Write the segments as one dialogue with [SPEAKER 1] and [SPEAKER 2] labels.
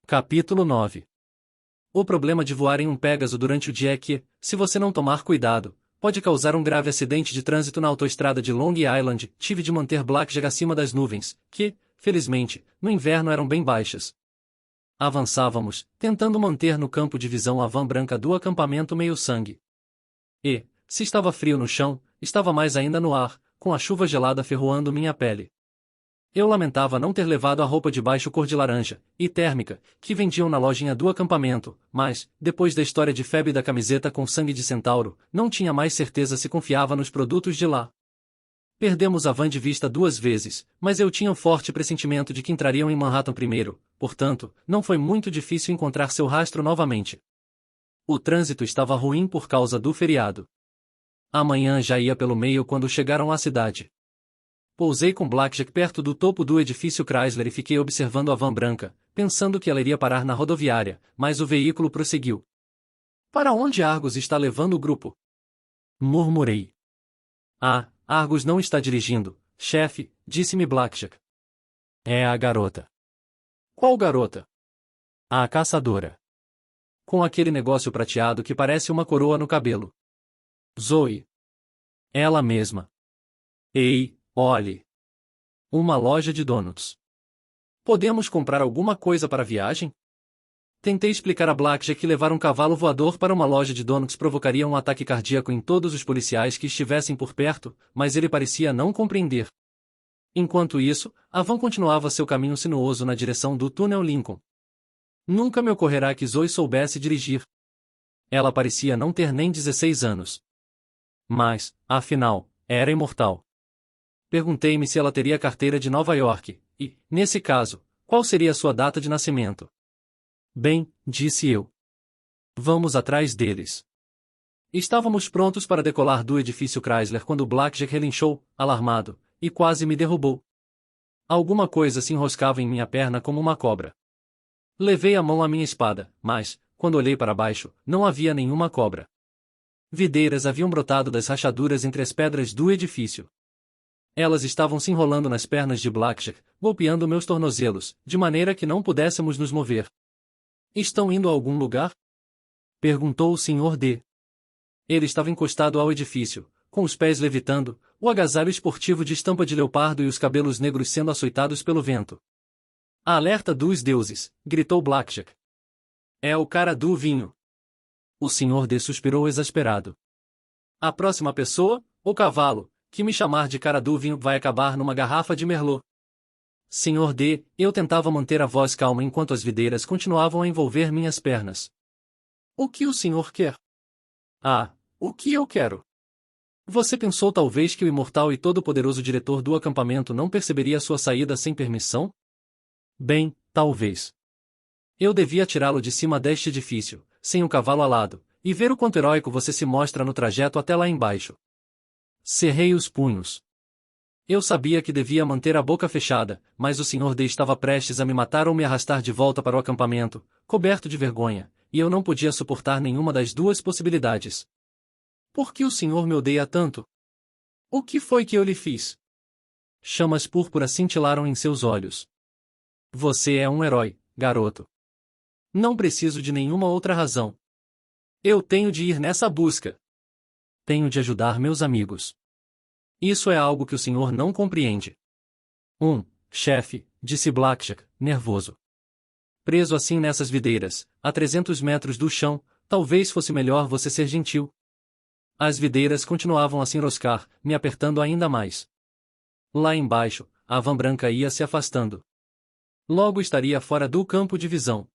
[SPEAKER 1] Capítulo 9. O problema de voar em um Pégaso durante o dia é que, se você não tomar cuidado, pode causar um grave acidente de trânsito na autoestrada de Long Island. Tive de manter Blackjack acima das nuvens, que, felizmente, no inverno eram bem baixas. Avançávamos, tentando manter no campo de visão a van branca do acampamento meio-sangue. E, se estava frio no chão, estava mais ainda no ar, com a chuva gelada ferroando minha pele. Eu lamentava não ter levado a roupa de baixo cor de laranja, e térmica, que vendiam na lojinha do acampamento, mas, depois da história de febre da camiseta com sangue de centauro, não tinha mais certeza se confiava nos produtos de lá. Perdemos a van de vista 2 vezes, mas eu tinha um forte pressentimento de que entrariam em Manhattan primeiro, portanto, não foi muito difícil encontrar seu rastro novamente. O trânsito estava ruim por causa do feriado. Amanhã já ia pelo meio quando chegaram à cidade. Pousei com Blackjack perto do topo do edifício Chrysler e fiquei observando a van branca, pensando que ela iria parar na rodoviária, mas o veículo prosseguiu. Para onde Argus está levando o grupo? Murmurei. Ah, Argus não está dirigindo, chefe, disse-me Blackjack. É a garota. Qual garota? A caçadora. Com aquele negócio prateado que parece uma coroa no cabelo. Zoe. Ela mesma. Ei, olhe. Uma loja de donuts. Podemos comprar alguma coisa para a viagem? Tentei explicar a Blackjack que levar um cavalo voador para uma loja de donuts provocaria um ataque cardíaco em todos os policiais que estivessem por perto, mas ele parecia não compreender. Enquanto isso, a van continuava seu caminho sinuoso na direção do túnel Lincoln. Nunca me ocorrerá que Zoe soubesse dirigir. Ela parecia não ter nem 16 anos. Mas, afinal, era imortal. Perguntei-me se ela teria carteira de Nova York, e, nesse caso, qual seria sua data de nascimento. Bem, disse eu. Vamos atrás deles. Estávamos prontos para decolar do edifício Chrysler quando Blackjack relinchou, alarmado, e quase me derrubou. Alguma coisa se enroscava em minha perna como uma cobra. Levei a mão à minha espada, mas, quando olhei para baixo, não havia nenhuma cobra. Videiras haviam brotado das rachaduras entre as pedras do edifício. Elas estavam se enrolando nas pernas de Blackjack, golpeando meus tornozelos, de maneira que não pudéssemos nos mover. Estão indo a algum lugar? Perguntou o Sr. D. Ele estava encostado ao edifício, com os pés levitando, o agasalho esportivo de estampa de leopardo e os cabelos negros sendo açoitados pelo vento. Alerta dos deuses, gritou Blackjack. É o cara do vinho. O Sr. D suspirou exasperado. A próxima pessoa, o cavalo, que me chamar de cara do vinho vai acabar numa garrafa de Merlot. Sr. D, eu tentava manter a voz calma enquanto as videiras continuavam a envolver minhas pernas. O que o senhor quer? Ah, o que eu quero? Você pensou talvez que o imortal e todo-poderoso diretor do acampamento não perceberia sua saída sem permissão? Bem, talvez. Eu devia tirá-lo de cima deste edifício, sem o cavalo alado, e ver o quanto heróico você se mostra no trajeto até lá embaixo. Cerrei os punhos. Eu sabia que devia manter a boca fechada, mas o Sr. D estava prestes a me matar ou me arrastar de volta para o acampamento, coberto de vergonha, e eu não podia suportar nenhuma das duas possibilidades. Por que o senhor me odeia tanto? O que foi que eu lhe fiz? Chamas púrpuras cintilaram em seus olhos. Você é um herói, garoto. Não preciso de nenhuma outra razão. Eu tenho de ir nessa busca. Tenho de ajudar meus amigos. Isso é algo que o senhor não compreende. Chefe, disse Blackjack, nervoso. Preso assim nessas videiras, a 300 metros do chão, talvez fosse melhor você ser gentil. As videiras continuavam a se enroscar, me apertando ainda mais. Lá embaixo, a van branca ia se afastando. Logo estaria fora do campo de visão.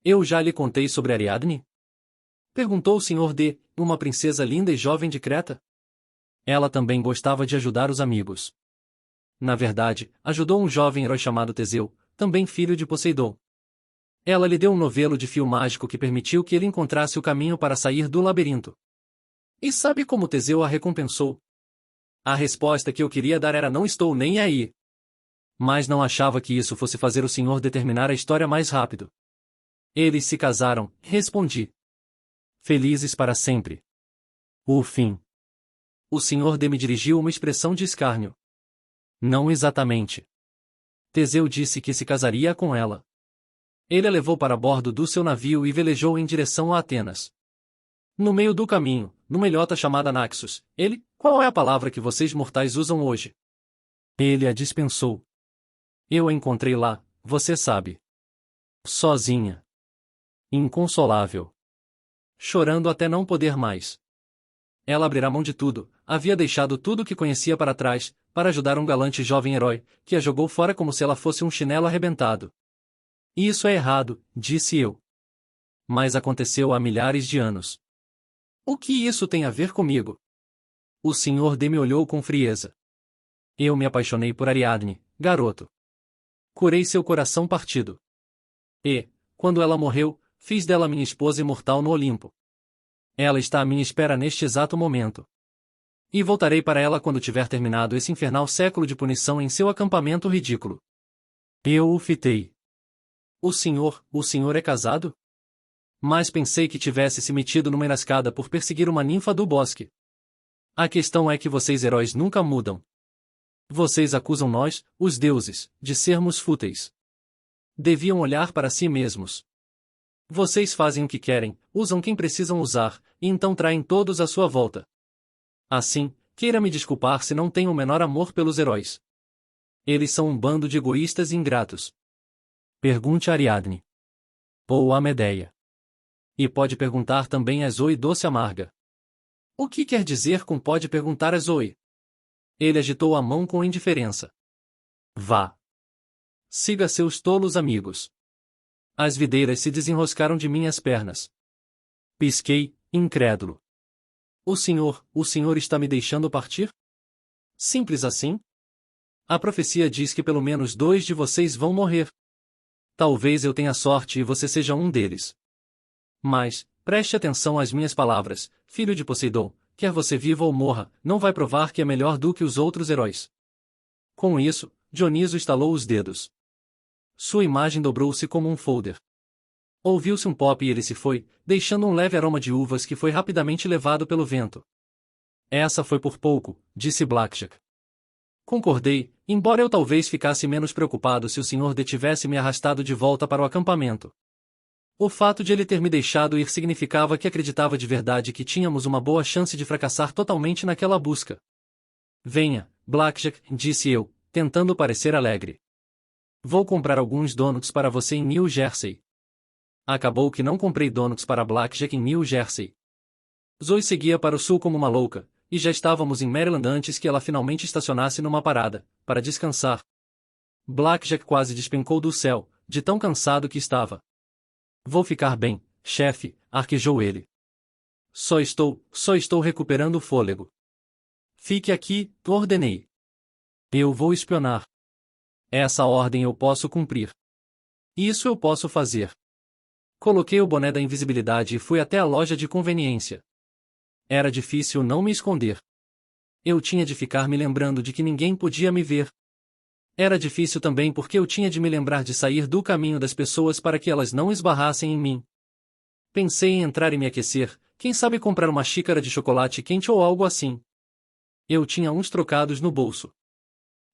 [SPEAKER 1] Eu já lhe contei sobre Ariadne? Perguntou o Sr. D, uma princesa linda e jovem de Creta. Ela também gostava de ajudar os amigos. Na verdade, ajudou um jovem herói chamado Teseu, também filho de Poseidon. Ela lhe deu um novelo de fio mágico que permitiu que ele encontrasse o caminho para sair do labirinto. E sabe como Teseu a recompensou? A resposta que eu queria dar era não estou nem aí. Mas não achava que isso fosse fazer o senhor determinar a história mais rápido. Eles se casaram, respondi. Felizes para sempre. O fim. O Sr. D me dirigiu uma expressão de escárnio. Não exatamente. Teseu disse que se casaria com ela. Ele a levou para bordo do seu navio e velejou em direção a Atenas. No meio do caminho, numa ilhota chamada Naxos, qual é a palavra que vocês mortais usam hoje? Ele a dispensou. Eu a encontrei lá, você sabe. Sozinha. Inconsolável. Chorando até não poder mais. Ela abrirá mão de tudo, havia deixado tudo o que conhecia para trás, para ajudar um galante jovem herói, que a jogou fora como se ela fosse um chinelo arrebentado. Isso é errado, disse eu. Mas aconteceu há milhares de anos. O que isso tem a ver comigo? O Sr. D me olhou com frieza. Eu me apaixonei por Ariadne, garoto. Curei seu coração partido. E, quando ela morreu, fiz dela minha esposa imortal no Olimpo. Ela está à minha espera neste exato momento. E voltarei para ela quando tiver terminado esse infernal século de punição em seu acampamento ridículo. Eu o fitei. O senhor é casado? Mas pensei que tivesse se metido numa enrascada por perseguir uma ninfa do bosque. A questão é que vocês heróis nunca mudam. Vocês acusam nós, os deuses, de sermos fúteis. Deviam olhar para si mesmos. Vocês fazem o que querem, usam quem precisam usar, e então traem todos à sua volta. Assim, queira me desculpar se não tenho o menor amor pelos heróis. Eles são um bando de egoístas e ingratos. Pergunte a Ariadne. Ou a Medeia. E pode perguntar também a Zoe doce amarga. O que quer dizer com pode perguntar a Zoe? Ele agitou a mão com indiferença. Vá. Siga seus tolos amigos. As videiras se desenroscaram de minhas pernas. Pisquei, incrédulo. O senhor está me deixando partir? Simples assim? A profecia diz que pelo menos 2 de vocês vão morrer. Talvez eu tenha sorte e você seja um deles. Mas, preste atenção às minhas palavras, filho de Poseidon, quer você viva ou morra, não vai provar que é melhor do que os outros heróis. Com isso, Dioniso estalou os dedos. Sua imagem dobrou-se como um folder. Ouviu-se um pop e ele se foi, deixando um leve aroma de uvas que foi rapidamente levado pelo vento. Essa foi por pouco, disse Blackjack. Concordei, embora eu talvez ficasse menos preocupado se o senhor D tivesse me arrastado de volta para o acampamento. O fato de ele ter me deixado ir significava que acreditava de verdade que tínhamos uma boa chance de fracassar totalmente naquela busca. Venha, Blackjack, disse eu, tentando parecer alegre. Vou comprar alguns donuts para você em New Jersey. Acabou que não comprei donuts para Blackjack em New Jersey. Zoe seguia para o sul como uma louca, e já estávamos em Maryland antes que ela finalmente estacionasse numa parada, para descansar. Blackjack quase despencou do céu, de tão cansado que estava. Vou ficar bem, chefe, arquejou ele. Só estou recuperando o fôlego. Fique aqui, ordenei. Eu vou espionar. Essa ordem eu posso cumprir. Isso eu posso fazer. Coloquei o boné da invisibilidade e fui até a loja de conveniência. Era difícil não me esconder. Eu tinha de ficar me lembrando de que ninguém podia me ver. Era difícil também porque eu tinha de me lembrar de sair do caminho das pessoas para que elas não esbarrassem em mim. Pensei em entrar e me aquecer, quem sabe comprar uma xícara de chocolate quente ou algo assim. Eu tinha uns trocados no bolso.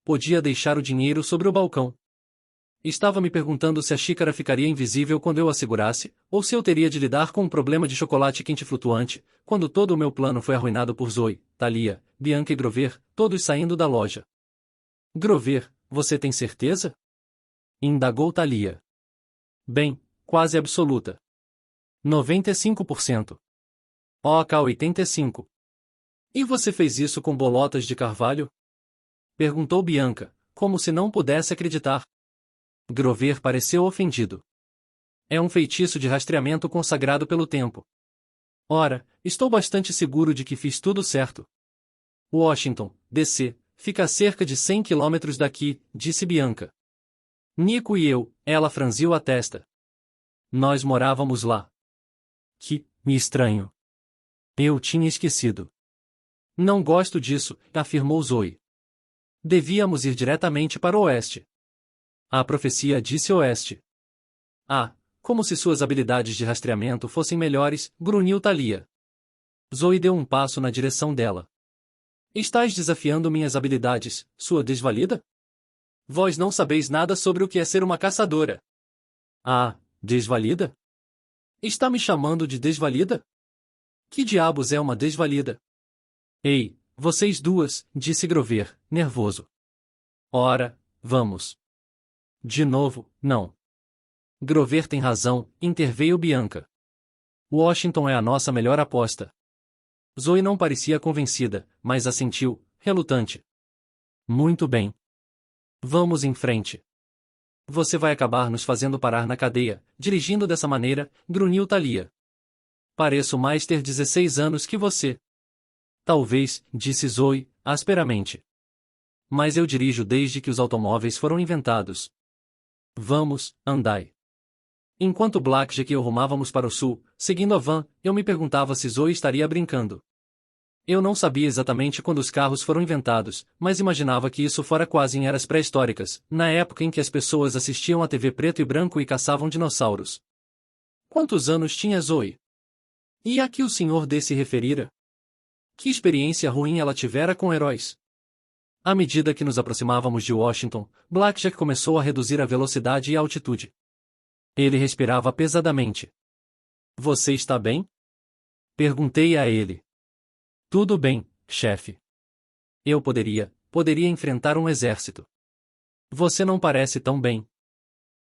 [SPEAKER 1] Podia deixar o dinheiro sobre o balcão. Estava me perguntando se a xícara ficaria invisível quando eu a segurasse, ou se eu teria de lidar com um problema de chocolate quente flutuante, quando todo o meu plano foi arruinado por Zoe, Thalia, Bianca e Grover, todos saindo da loja. Grover, você tem certeza? Indagou Thalia. Bem, quase absoluta. 95%. OK 85%. E você fez isso com bolotas de carvalho? Perguntou Bianca, como se não pudesse acreditar. Grover pareceu ofendido. É um feitiço de rastreamento consagrado pelo tempo. Ora, estou bastante seguro de que fiz tudo certo. Washington, D.C., fica a cerca de 100 quilômetros daqui, disse Bianca. Nico e eu, ela franziu a testa. Nós morávamos lá. Que estranho. Eu tinha esquecido. Não gosto disso, afirmou Zoe. Devíamos ir diretamente para o oeste. A profecia disse oeste. Ah, como se suas habilidades de rastreamento fossem melhores, grunhiu Thalia. Zoe deu um passo na direção dela. Estás desafiando minhas habilidades, sua desvalida? Vós não sabeis nada sobre o que é ser uma caçadora. Ah, desvalida? Está me chamando de desvalida? Que diabos é uma desvalida? Ei, vocês duas, disse Grover, nervoso. Ora, vamos. De novo, não. Grover tem razão, interveio Bianca. Washington é a nossa melhor aposta. Zoe não parecia convencida, mas assentiu, relutante. Muito bem. Vamos em frente. Você vai acabar nos fazendo parar na cadeia, dirigindo dessa maneira, grunhiu Thalia. Pareço mais ter 16 anos que você. Talvez, disse Zoe, asperamente. Mas eu dirijo desde que os automóveis foram inventados. Vamos, andai. Enquanto Blackjack e eu rumávamos para o sul, seguindo a van, eu me perguntava se Zoe estaria brincando. Eu não sabia exatamente quando os carros foram inventados, mas imaginava que isso fora quase em eras pré-históricas, na época em que as pessoas assistiam à TV preto e branco e caçavam dinossauros. Quantos anos tinha Zoe? E a que o senhor D se referira? Que experiência ruim ela tivera com heróis? À medida que nos aproximávamos de Washington, Blackjack começou a reduzir a velocidade e a altitude. Ele respirava pesadamente. Você está bem? Perguntei a ele. Tudo bem, chefe. Eu poderia enfrentar um exército. Você não parece tão bem.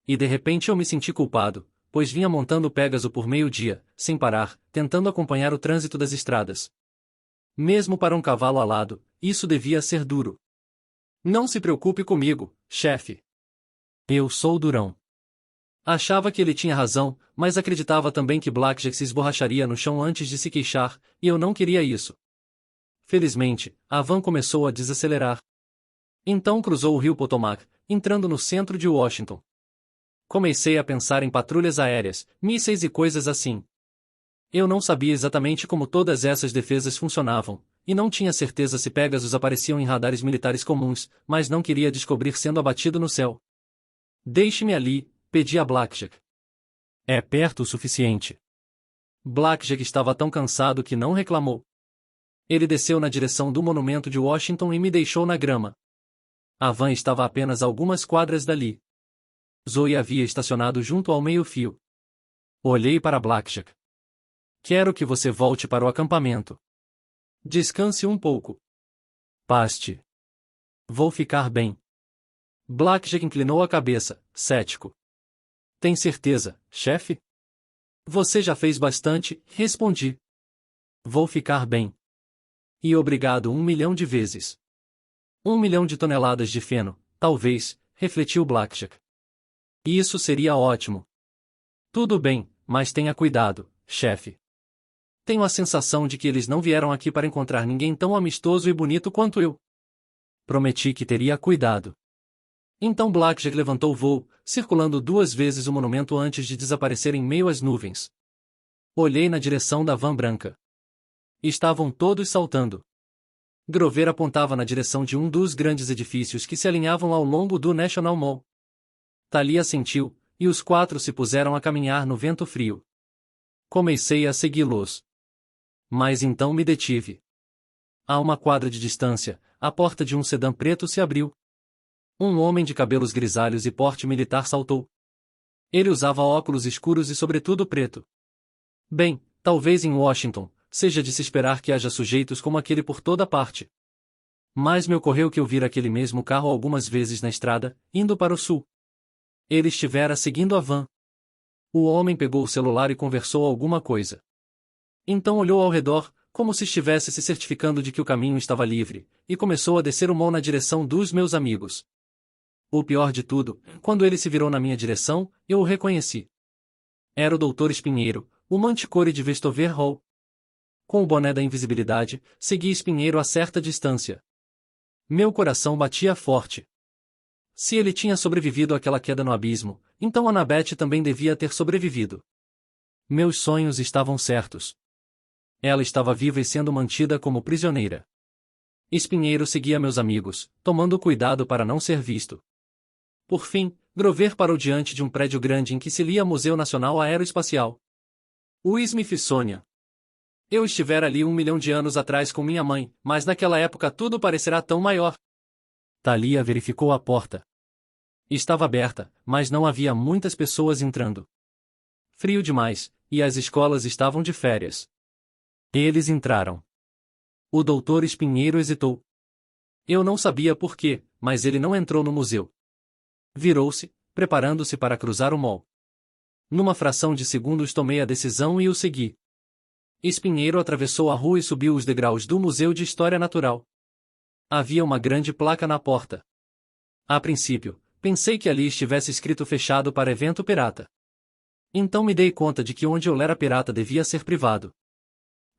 [SPEAKER 1] E de repente eu me senti culpado, pois vinha montando Pégaso por meio-dia, sem parar, tentando acompanhar o trânsito das estradas. Mesmo para um cavalo alado, isso devia ser duro. Não se preocupe comigo, chefe. Eu sou durão. Achava que ele tinha razão, mas acreditava também que Blackjack se esborracharia no chão antes de se queixar, e eu não queria isso. Felizmente, a van começou a desacelerar. Então cruzou o rio Potomac, entrando no centro de Washington. Comecei a pensar em patrulhas aéreas, mísseis e coisas assim. Eu não sabia exatamente como todas essas defesas funcionavam, e não tinha certeza se Pégasos apareciam em radares militares comuns, mas não queria descobrir sendo abatido no céu. Deixe-me ali, pedi a Blackjack. É perto o suficiente. Blackjack estava tão cansado que não reclamou. Ele desceu na direção do monumento de Washington e me deixou na grama. A van estava a apenas algumas quadras dali. Zoe havia estacionado junto ao meio-fio. Olhei para Blackjack. Quero que você volte para o acampamento. Descanse um pouco. Paste. Vou ficar bem. Blackjack inclinou a cabeça, cético. Tem certeza, chefe? Você já fez bastante, respondi. Vou ficar bem. E obrigado 1.000.000 de vezes. 1.000.000 de toneladas de feno, talvez, refletiu Blackjack. Isso seria ótimo. Tudo bem, mas tenha cuidado, chefe. Tenho a sensação de que eles não vieram aqui para encontrar ninguém tão amistoso e bonito quanto eu. Prometi que teria cuidado. Então Blackjack levantou o voo, circulando 2 vezes o monumento antes de desaparecer em meio às nuvens. Olhei na direção da van branca. Estavam todos saltando. Grover apontava na direção de um dos grandes edifícios que se alinhavam ao longo do National Mall. Thalia assentiu, e os 4 se puseram a caminhar no vento frio. Comecei a segui-los. Mas então me detive. A uma quadra de distância, a porta de um sedã preto se abriu. Um homem de cabelos grisalhos e porte militar saltou. Ele usava óculos escuros e sobretudo preto. Bem, talvez em Washington, seja de se esperar que haja sujeitos como aquele por toda parte. Mas me ocorreu que eu vira aquele mesmo carro algumas vezes na estrada, indo para o sul. Ele estivera seguindo a van. O homem pegou o celular e conversou alguma coisa. Então olhou ao redor, como se estivesse se certificando de que o caminho estava livre, e começou a descer o mall na direção dos meus amigos. O pior de tudo, quando ele se virou na minha direção, eu o reconheci. Era o Dr. Espinheiro, o manticore de Westover Hall. Com o boné da invisibilidade, segui Espinheiro a certa distância. Meu coração batia forte. Se ele tinha sobrevivido àquela queda no abismo, então Annabeth também devia ter sobrevivido. Meus sonhos estavam certos. Ela estava viva e sendo mantida como prisioneira. Espinheiro seguia meus amigos, tomando cuidado para não ser visto. Por fim, Grover parou diante de um prédio grande em que se lia Museu Nacional Aeroespacial. O Smithsonian. Eu estivera ali 1.000.000 de anos atrás com minha mãe, mas naquela época tudo parecerá tão maior. Thalia verificou a porta. Estava aberta, mas não havia muitas pessoas entrando. Frio demais, e as escolas estavam de férias. Eles entraram. O doutor Espinheiro hesitou. Eu não sabia por quê, mas ele não entrou no museu. Virou-se, preparando-se para cruzar o mall. Numa fração de segundos tomei a decisão e o segui. Espinheiro atravessou a rua e subiu os degraus do Museu de História Natural. Havia uma grande placa na porta. A princípio, pensei que ali estivesse escrito fechado para evento pirata. Então me dei conta de que onde eu era pirata devia ser privado.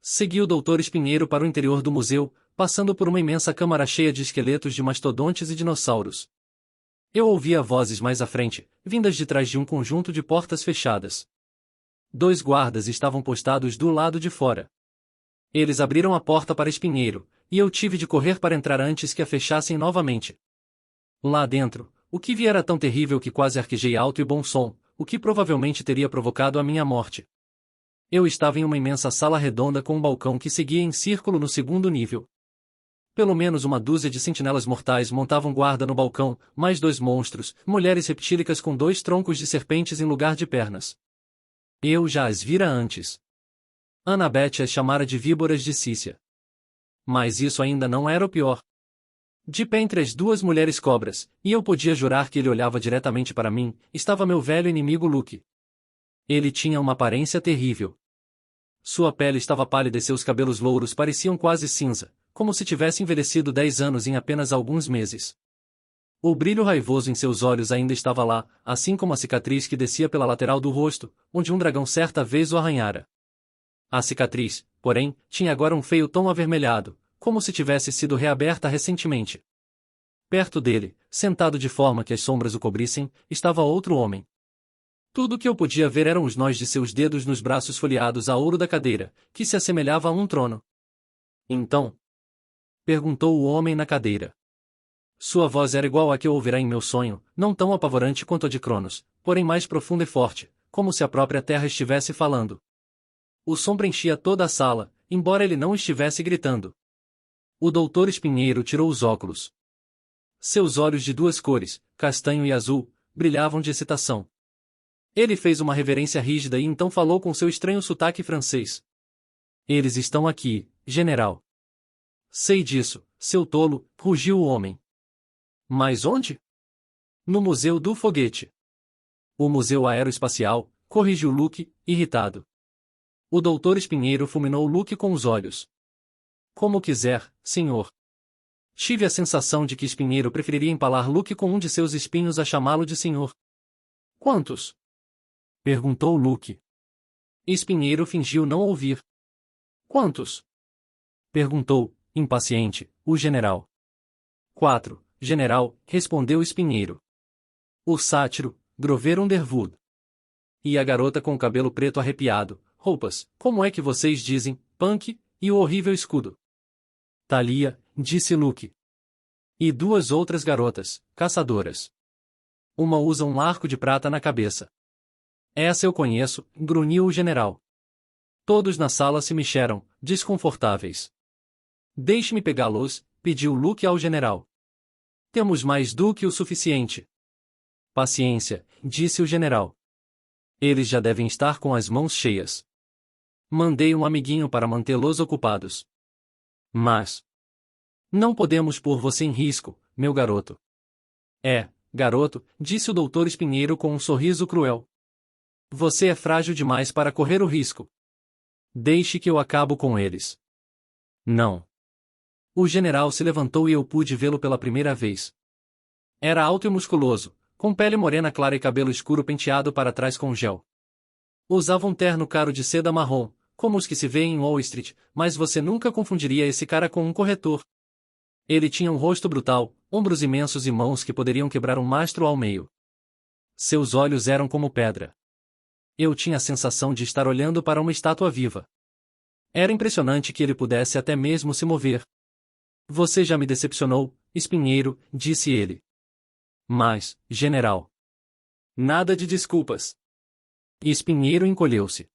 [SPEAKER 1] Segui o doutor Espinheiro para o interior do museu, passando por uma imensa câmara cheia de esqueletos de mastodontes e dinossauros. Eu ouvia vozes mais à frente, vindas de trás de um conjunto de portas fechadas. 2 guardas estavam postados do lado de fora. Eles abriram a porta para Espinheiro, e eu tive de correr para entrar antes que a fechassem novamente. Lá dentro, o que vi era tão terrível que quase arquejei alto e bom som, o que provavelmente teria provocado a minha morte. Eu estava em uma imensa sala redonda com um balcão que seguia em círculo no segundo nível. Pelo menos uma dúzia de sentinelas mortais montavam guarda no balcão, mais 2 monstros, mulheres reptílicas com 2 troncos de serpentes em lugar de pernas. Eu já as vira antes. Annabeth as chamara de víboras de Cícia. Mas isso ainda não era o pior. De pé entre as 2 mulheres cobras, e eu podia jurar que ele olhava diretamente para mim, estava meu velho inimigo Luke. Ele tinha uma aparência terrível. Sua pele estava pálida e seus cabelos louros pareciam quase cinza, como se tivesse envelhecido 10 anos em apenas alguns meses. O brilho raivoso em seus olhos ainda estava lá, assim como a cicatriz que descia pela lateral do rosto, onde um dragão certa vez o arranhara. A cicatriz, porém, tinha agora um feio tom avermelhado, como se tivesse sido reaberta recentemente. Perto dele, sentado de forma que as sombras o cobrissem, estava outro homem. Tudo o que eu podia ver eram os nós de seus dedos nos braços folheados a ouro da cadeira, que se assemelhava a um trono. Então? Perguntou o homem na cadeira. Sua voz era igual à que eu ouvirá em meu sonho, não tão apavorante quanto a de Cronos, porém mais profunda e forte, como se a própria terra estivesse falando. O som preenchia toda a sala, embora ele não estivesse gritando. O doutor Espinheiro tirou os óculos. Seus olhos de 2 cores, castanho e azul, brilhavam de excitação. Ele fez uma reverência rígida e então falou com seu estranho sotaque francês. Eles estão aqui, general. Sei disso, seu tolo, rugiu o homem. Mas onde? No Museu do Foguete. O Museu Aeroespacial, corrigiu Luke, irritado. O doutor Espinheiro fulminou Luke com os olhos. Como quiser, senhor. Tive a sensação de que Espinheiro preferiria empalar Luke com um de seus espinhos a chamá-lo de senhor. Quantos? Perguntou Luke. Espinheiro fingiu não ouvir. Quantos? Perguntou, impaciente, o general. 4, general, respondeu Espinheiro. O sátiro, Grover Underwood. E a garota com o cabelo preto arrepiado, roupas, como é que vocês dizem, punk, e o horrível escudo. Thalia, disse Luke. E 2 outras garotas, caçadoras. Uma usa um arco de prata na cabeça. Essa eu conheço, grunhiu o general. Todos na sala se mexeram, desconfortáveis. Deixe-me pegá-los, pediu Luke ao general. Temos mais do que o suficiente. Paciência, disse o general. Eles já devem estar com as mãos cheias. Mandei um amiguinho para mantê-los ocupados. Mas não podemos pôr você em risco, meu garoto. Garoto, disse o doutor Espinheiro com um sorriso cruel. Você é frágil demais para correr o risco. Deixe que eu acabo com eles. Não. O general se levantou e eu pude vê-lo pela primeira vez. Era alto e musculoso, com pele morena clara e cabelo escuro penteado para trás com gel. Usava um terno caro de seda marrom, como os que se vêem em Wall Street, mas você nunca confundiria esse cara com um corretor. Ele tinha um rosto brutal, ombros imensos e mãos que poderiam quebrar um mastro ao meio. Seus olhos eram como pedra. Eu tinha a sensação de estar olhando para uma estátua viva. Era impressionante que ele pudesse até mesmo se mover. Você já me decepcionou, Espinheiro, disse ele. Mas, general. Nada de desculpas. Espinheiro encolheu-se.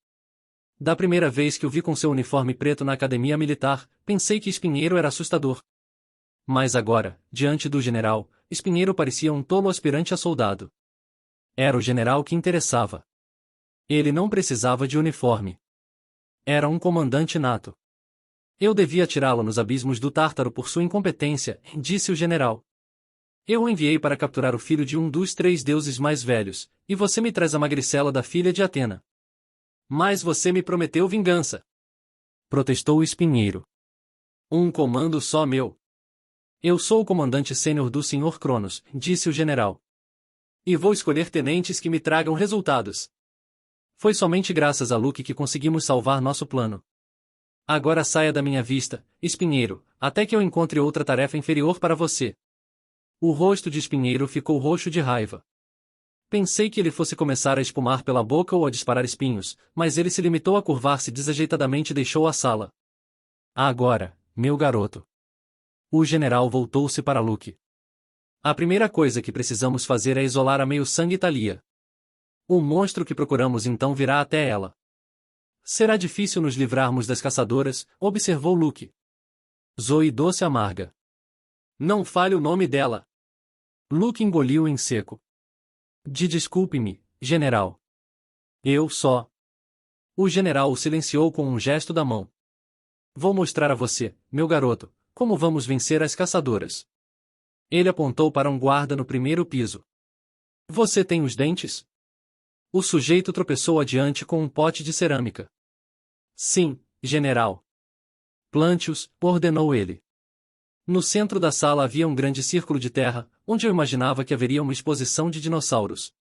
[SPEAKER 1] Da primeira vez que o vi com seu uniforme preto na academia militar, pensei que Espinheiro era assustador. Mas agora, diante do general, Espinheiro parecia um tolo aspirante a soldado. Era o general que interessava. Ele não precisava de uniforme. Era um comandante nato. Eu devia tirá-lo nos abismos do Tártaro por sua incompetência, disse o general. Eu o enviei para capturar o filho de um dos 3 deuses mais velhos, e você me traz a magricela da filha de Atena. Mas você me prometeu vingança, protestou o Espinheiro. Um comando só meu. Eu sou o comandante sênior do Sr. Cronos, disse o general. E vou escolher tenentes que me tragam resultados. Foi somente graças a Luke que conseguimos salvar nosso plano. Agora saia da minha vista, Espinheiro, até que eu encontre outra tarefa inferior para você. O rosto de Espinheiro ficou roxo de raiva. Pensei que ele fosse começar a espumar pela boca ou a disparar espinhos, mas ele se limitou a curvar-se desajeitadamente e deixou a sala. Agora, meu garoto. O general voltou-se para Luke. A primeira coisa que precisamos fazer é isolar a meio-sangue Thalia. O monstro que procuramos então virá até ela. Será difícil nos livrarmos das caçadoras, observou Luke. Zoe doce amarga. Não fale o nome dela. Luke engoliu em seco. Desculpe-me, general. Eu só. O general o silenciou com um gesto da mão. Vou mostrar a você, meu garoto, como vamos vencer as caçadoras. Ele apontou para um guarda no primeiro piso. Você tem os dentes? O sujeito tropeçou adiante com um pote de cerâmica. Sim, general. Plante-os, ordenou ele. No centro da sala havia um grande círculo de terra, onde eu imaginava que haveria uma exposição de dinossauros.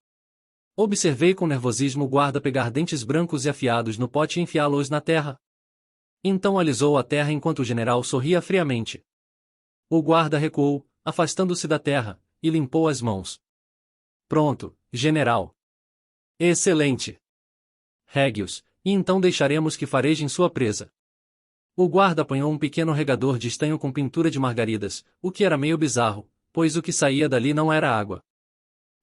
[SPEAKER 1] Observei com nervosismo o guarda pegar dentes brancos e afiados no pote e enfiá-los na terra. Então alisou a terra enquanto o general sorria friamente. O guarda recuou, afastando-se da terra, e limpou as mãos. Pronto, general. Excelente. Regue-os, e então deixaremos que farejem sua presa. O guarda apanhou um pequeno regador de estanho com pintura de margaridas, o que era meio bizarro, pois o que saía dali não era água.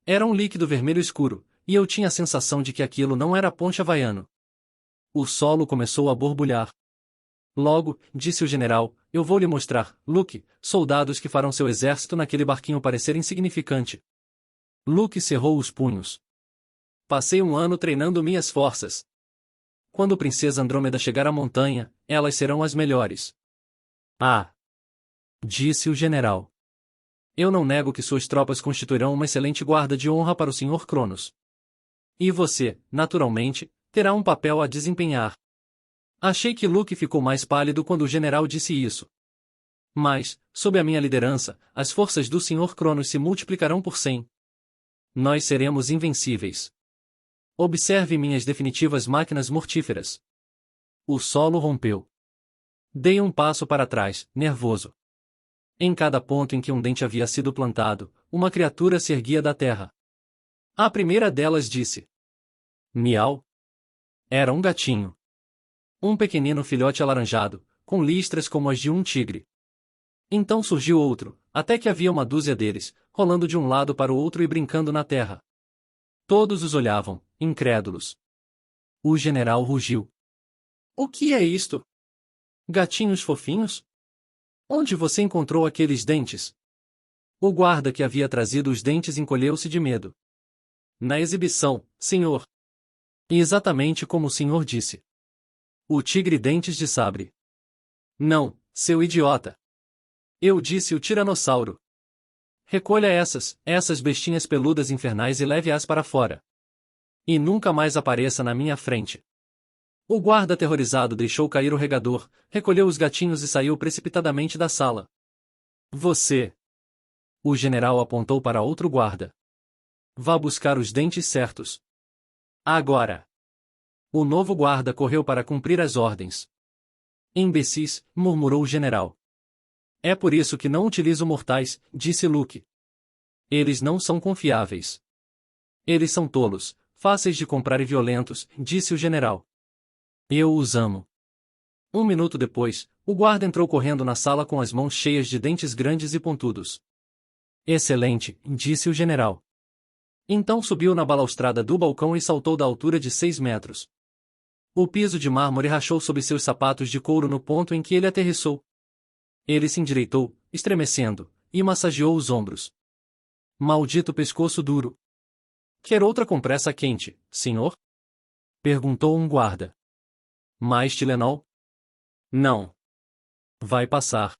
[SPEAKER 1] Era um líquido vermelho escuro, e eu tinha a sensação de que aquilo não era ponche havaiano. O solo começou a borbulhar. Logo, disse o general, eu vou lhe mostrar, Luke, soldados que farão seu exército naquele barquinho parecer insignificante. Luke cerrou os punhos. Passei um ano treinando minhas forças. Quando a princesa Andrômeda chegar à montanha, elas serão as melhores. Ah! Disse o general. Eu não nego que suas tropas constituirão uma excelente guarda de honra para o Sr. Cronos. E você, naturalmente, terá um papel a desempenhar. Achei que Luke ficou mais pálido quando o general disse isso. Mas, sob a minha liderança, as forças do Sr. Cronos se multiplicarão por 100. Nós seremos invencíveis. Observe minhas definitivas máquinas mortíferas. O solo rompeu. Dei um passo para trás, nervoso. Em cada ponto em que um dente havia sido plantado, uma criatura se erguia da terra. A primeira delas disse: Miau. Era um gatinho. Um pequenino filhote alaranjado, com listras como as de um tigre. Então surgiu outro, até que havia uma dúzia deles, rolando de um lado para o outro e brincando na terra. Todos os olhavam, incrédulos. O general rugiu. O que é isto? Gatinhos fofinhos? Onde você encontrou aqueles dentes? O guarda que havia trazido os dentes encolheu-se de medo. Na exibição, senhor. E exatamente como o senhor disse. O tigre dentes de sabre. Não, seu idiota. Eu disse o tiranossauro. Recolha essas bestinhas peludas infernais e leve-as para fora. E nunca mais apareça na minha frente. O guarda aterrorizado deixou cair o regador, recolheu os gatinhos e saiu precipitadamente da sala. Você. O general apontou para outro guarda. Vá buscar os dentes certos. Agora. O novo guarda correu para cumprir as ordens. Imbecis, murmurou o general. É por isso que não utilizo mortais, disse Luke. Eles não são confiáveis. Eles são tolos, fáceis de comprar e violentos, disse o general. Eu os amo. Um minuto depois, o guarda entrou correndo na sala com as mãos cheias de dentes grandes e pontudos. Excelente, disse o general. Então subiu na balaustrada do balcão e saltou da altura de 6 metros. O piso de mármore rachou sob seus sapatos de couro no ponto em que ele aterrissou. Ele se endireitou, estremecendo, e massageou os ombros. Maldito pescoço duro. Quer outra compressa quente, senhor? Perguntou um guarda. Mais Tilenol? Não. Vai passar.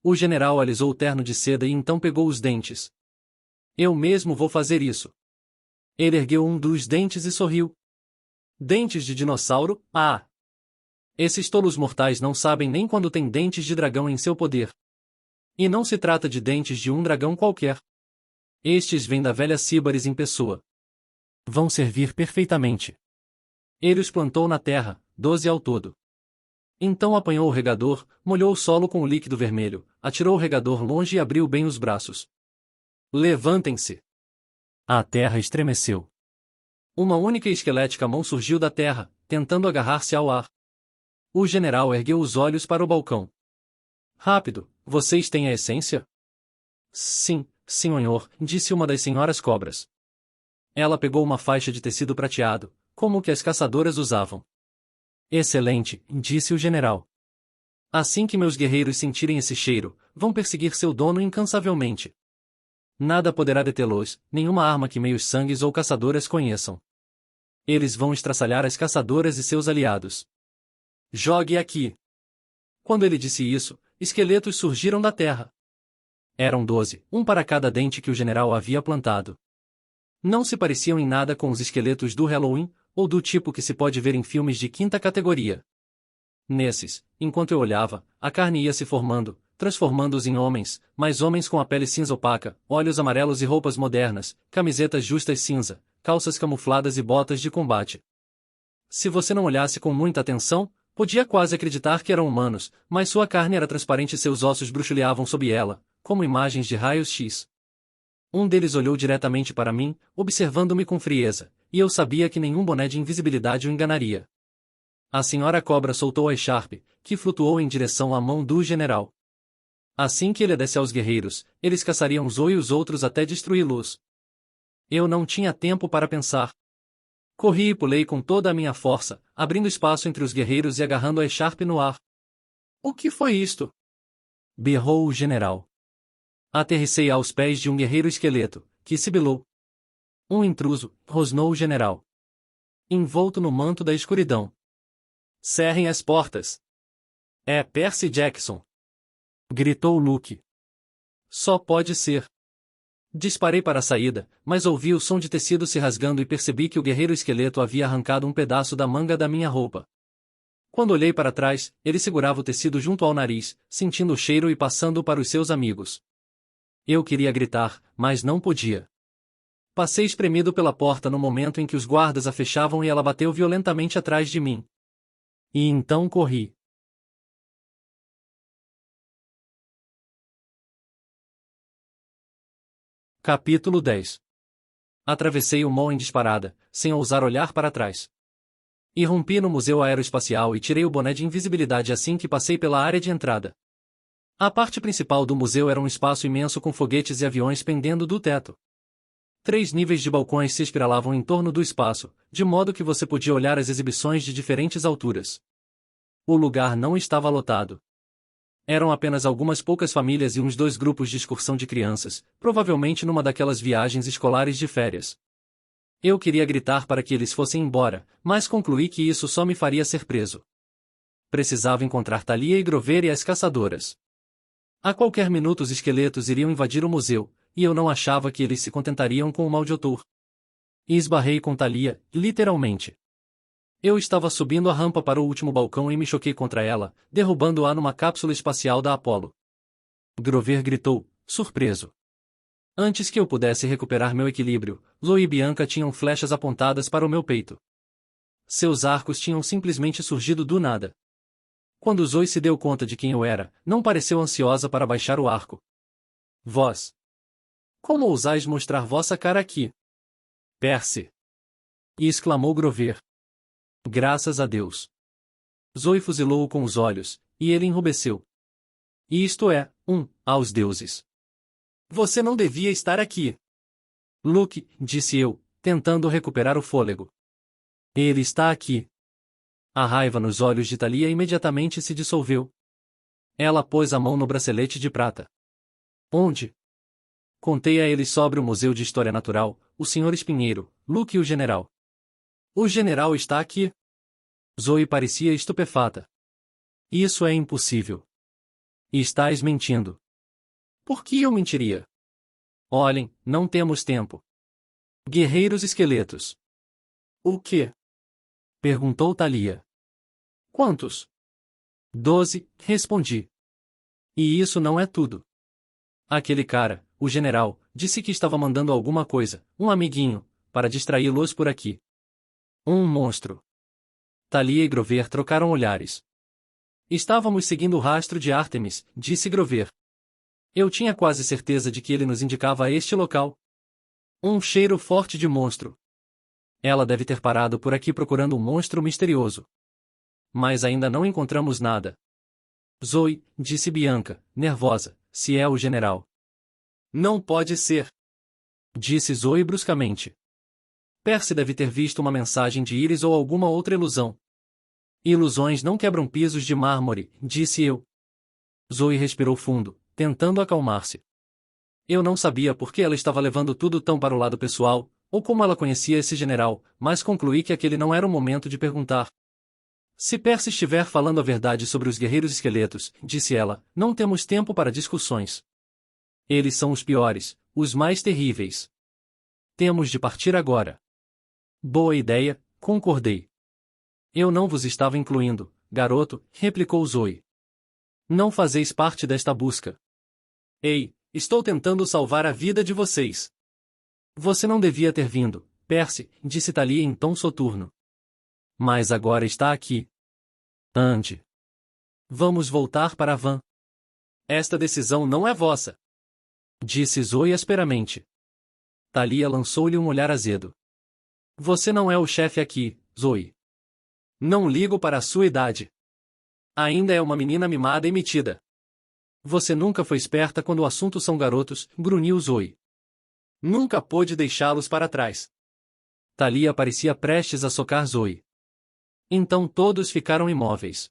[SPEAKER 1] O general alisou o terno de seda e então pegou os dentes. Eu mesmo vou fazer isso. Ele ergueu um dos dentes e sorriu. Dentes de dinossauro? Ah! Esses tolos mortais não sabem nem quando tem dentes de dragão em seu poder. E não se trata de dentes de um dragão qualquer. Estes vêm da velha Síbaris em pessoa. Vão servir perfeitamente. Ele os plantou na terra, 12 ao todo. Então apanhou o regador, molhou o solo com o líquido vermelho, atirou o regador longe e abriu bem os braços. Levantem-se! A terra estremeceu. Uma única e esquelética mão surgiu da terra, tentando agarrar-se ao ar. O general ergueu os olhos para o balcão. Rápido, vocês têm a essência? Sim, senhor, disse uma das senhoras cobras. Ela pegou uma faixa de tecido prateado, como o que as caçadoras usavam. Excelente, disse o general. Assim que meus guerreiros sentirem esse cheiro, vão perseguir seu dono incansavelmente. Nada poderá detê-los, nenhuma arma que meios sangues ou caçadoras conheçam. Eles vão estraçalhar as caçadoras e seus aliados. Jogue aqui! Quando ele disse isso, esqueletos surgiram da terra. Eram 12, um para cada dente que o general havia plantado. Não se pareciam em nada com os esqueletos do Halloween, ou do tipo que se pode ver em filmes de quinta categoria. Nesses, enquanto eu olhava, a carne ia se formando, transformando-os em homens, mas homens com a pele cinza opaca, olhos amarelos e roupas modernas, camisetas justas cinza, calças camufladas e botas de combate. Se você não olhasse com muita atenção, podia quase acreditar que eram humanos, mas sua carne era transparente e seus ossos bruxuleavam sob ela, como imagens de raios-x. Um deles olhou diretamente para mim, observando-me com frieza, e eu sabia que nenhum boné de invisibilidade o enganaria. A senhora cobra soltou a echarpe, que flutuou em direção à mão do general. Assim que ele a desse aos guerreiros, eles caçariam Zoe e os outros até destruí-los. Eu não tinha tempo para pensar. Corri e pulei com toda a minha força, abrindo espaço entre os guerreiros e agarrando a echarpe no ar. O que foi isto? Berrou o general. Aterrissei aos pés de um guerreiro esqueleto, que sibilou. Um intruso, rosnou o general. Envolto no manto da escuridão. Cerrem as portas. É Percy Jackson. Gritou Luke. Só pode ser. Disparei para a saída, mas ouvi o som de tecido se rasgando e percebi que o guerreiro esqueleto havia arrancado um pedaço da manga da minha roupa. Quando olhei para trás, ele segurava o tecido junto ao nariz, sentindo o cheiro e passando para os seus amigos. Eu queria gritar, mas não podia. Passei espremido pela porta no momento em que os guardas a fechavam e ela bateu violentamente atrás de mim. E então corri. Capítulo 10. Atravessei o mall em disparada, sem ousar olhar para trás. Irrompi no Museu Aeroespacial e tirei o boné de invisibilidade assim que passei pela área de entrada. A parte principal do museu era um espaço imenso com foguetes e aviões pendendo do teto. 3 níveis de balcões se espiralavam em torno do espaço, de modo que você podia olhar as exibições de diferentes alturas. O lugar não estava lotado. Eram apenas algumas poucas famílias e uns 2 grupos de excursão de crianças, provavelmente numa daquelas viagens escolares de férias. Eu queria gritar para que eles fossem embora, mas concluí que isso só me faria ser preso. Precisava encontrar Thalia e Grover e as caçadoras. A qualquer minuto os esqueletos iriam invadir o museu, e eu não achava que eles se contentariam com o mal de Otur. E esbarrei com Thalia, literalmente. Eu estava subindo a rampa para o último balcão e me choquei contra ela, derrubando-a numa cápsula espacial da Apollo. Grover gritou, surpreso. Antes que eu pudesse recuperar meu equilíbrio, Zoe e Bianca tinham flechas apontadas para o meu peito. Seus arcos tinham simplesmente surgido do nada. Quando Zoe se deu conta de quem eu era, não pareceu ansiosa para baixar o arco. Vós! Como ousais mostrar vossa cara aqui? Percy! E exclamou Grover. Graças a Deus! Zoe fuzilou-o com os olhos, e ele enrubesceu. E isto é, aos deuses. Você não devia estar aqui. Luke, disse eu, tentando recuperar o fôlego. Ele está aqui. A raiva nos olhos de Thalia imediatamente se dissolveu. Ela pôs a mão no bracelete de prata. Onde? Contei a eles sobre o Museu de História Natural, o Sr. Espinheiro, Luke e o general. O general está aqui? Zoe parecia estupefata. Isso é impossível. Estás mentindo. Por que eu mentiria? Olhem, não temos tempo. Guerreiros esqueletos. O quê? Perguntou Thalia. Quantos? 12, respondi. E isso não é tudo. Aquele cara, o general, disse que estava mandando alguma coisa, um amiguinho, para distraí-los por aqui. Um monstro. Thalia e Grover trocaram olhares. Estávamos seguindo o rastro de Artemis, disse Grover. Eu tinha quase certeza de que ele nos indicava este local. Um cheiro forte de monstro. Ela deve ter parado por aqui procurando um monstro misterioso. Mas ainda não encontramos nada. Zoe, disse Bianca, nervosa, se é o general. Não pode ser. Disse Zoe bruscamente. Percy deve ter visto uma mensagem de Íris ou alguma outra ilusão. Ilusões não quebram pisos de mármore, disse eu. Zoe respirou fundo, tentando acalmar-se. Eu não sabia por que ela estava levando tudo tão para o lado pessoal, ou como ela conhecia esse general, mas concluí que aquele não era o momento de perguntar. Se Percy estiver falando a verdade sobre os guerreiros esqueletos, disse ela, não temos tempo para discussões. Eles são os piores, os mais terríveis. Temos de partir agora. Boa ideia, concordei. Eu não vos estava incluindo, garoto, replicou Zoe. Não fazeis parte desta busca. Ei, estou tentando salvar a vida de vocês. Você não devia ter vindo, Percy, disse Thalia em tom soturno. Mas agora está aqui. Ande. Vamos voltar para a van. Esta decisão não é vossa. Disse Zoe asperamente. Thalia lançou-lhe um olhar azedo. Você não é o chefe aqui, Zoe. Não ligo para a sua idade. Ainda é uma menina mimada e metida. Você nunca foi esperta quando o assunto são garotos, grunhiu Zoe. Nunca pôde deixá-los para trás. Thalia parecia prestes a socar Zoe. Então todos ficaram imóveis.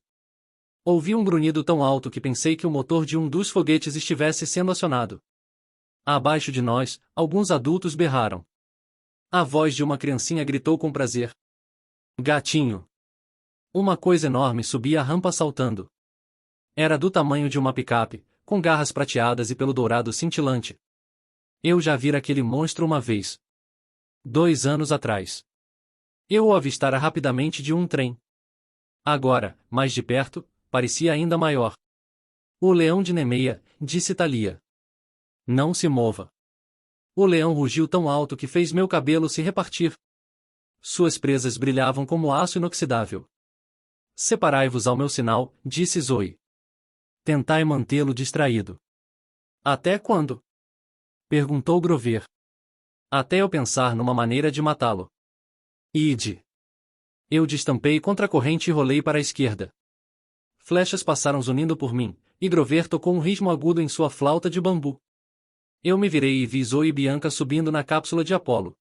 [SPEAKER 1] Ouvi um grunhido tão alto que pensei que o motor de um dos foguetes estivesse sendo acionado. Abaixo de nós, alguns adultos berraram. A voz de uma criancinha gritou com prazer. Gatinho! Uma coisa enorme subia a rampa saltando. Era do tamanho de uma picape, com garras prateadas e pelo dourado cintilante. Eu já vira aquele monstro uma vez. 2 anos atrás. Eu o avistara rapidamente de um trem. Agora, mais de perto, parecia ainda maior. O leão de Nemeia, disse Thalia. Não se mova. O leão rugiu tão alto que fez meu cabelo se repartir. Suas presas brilhavam como aço inoxidável. Separai-vos ao meu sinal, disse Zoe. Tentai mantê-lo distraído. Até quando? Perguntou Grover. Até eu pensar numa maneira de matá-lo. Ide. Eu destampei contra a corrente e rolei para a esquerda. Flechas passaram zunindo por mim, e Grover tocou um ritmo agudo em sua flauta de bambu. Eu me virei e vi Zoe e Bianca subindo na cápsula de Apolo.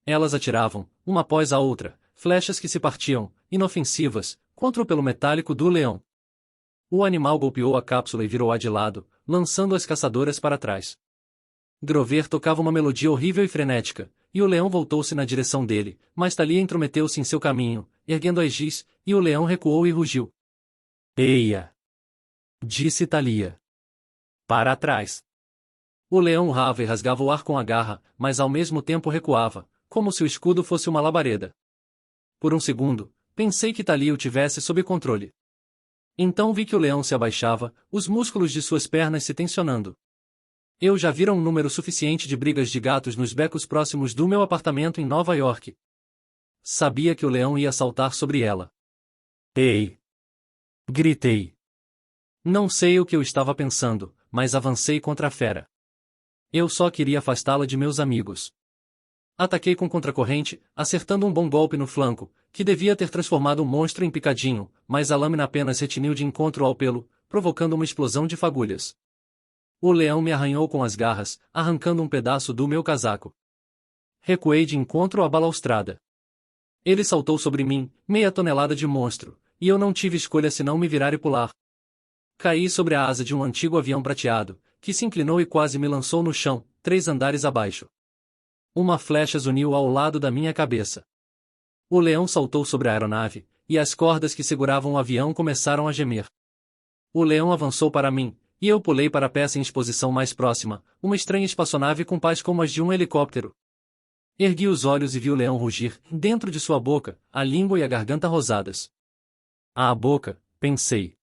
[SPEAKER 1] Elas atiravam, uma após a outra, flechas que se partiam, inofensivas, contra o pelo metálico do leão. O animal golpeou a cápsula e virou-a de lado, lançando as caçadoras para trás. Grover tocava uma melodia horrível e frenética, e o leão voltou-se na direção dele, mas Thalia intrometeu-se em seu caminho, erguendo as giz, e o leão recuou e rugiu. Eia! Disse Thalia. Para trás! O leão urrava e rasgava o ar com a garra, mas ao mesmo tempo recuava, como se o escudo fosse uma labareda. Por um segundo, pensei que Thalia o tivesse sob controle. Então vi que o leão se abaixava, os músculos de suas pernas se tensionando. Eu já vira um número suficiente de brigas de gatos nos becos próximos do meu apartamento em Nova York. Sabia que o leão ia saltar sobre ela. Ei! Gritei. Não sei o que eu estava pensando, mas avancei contra a fera. Eu só queria afastá-la de meus amigos. Ataquei com contracorrente, acertando um bom golpe no flanco, que devia ter transformado o monstro em picadinho, mas a lâmina apenas retiniu de encontro ao pelo, provocando uma explosão de fagulhas. O leão me arranhou com as garras, arrancando um pedaço do meu casaco. Recuei de encontro à balaustrada. Ele saltou sobre mim, meia tonelada de monstro, e eu não tive escolha senão me virar e pular. Caí sobre a asa de um antigo avião prateado, que se inclinou e quase me lançou no chão, 3 andares abaixo. Uma flecha zuniu ao lado da minha cabeça. O leão saltou sobre a aeronave, e as cordas que seguravam o avião começaram a gemer. O leão avançou para mim, e eu pulei para a peça em exposição mais próxima, uma estranha espaçonave com pás como as de um helicóptero. Ergui os olhos e vi o leão rugir, dentro de sua boca, a língua e a garganta rosadas. A boca, pensei.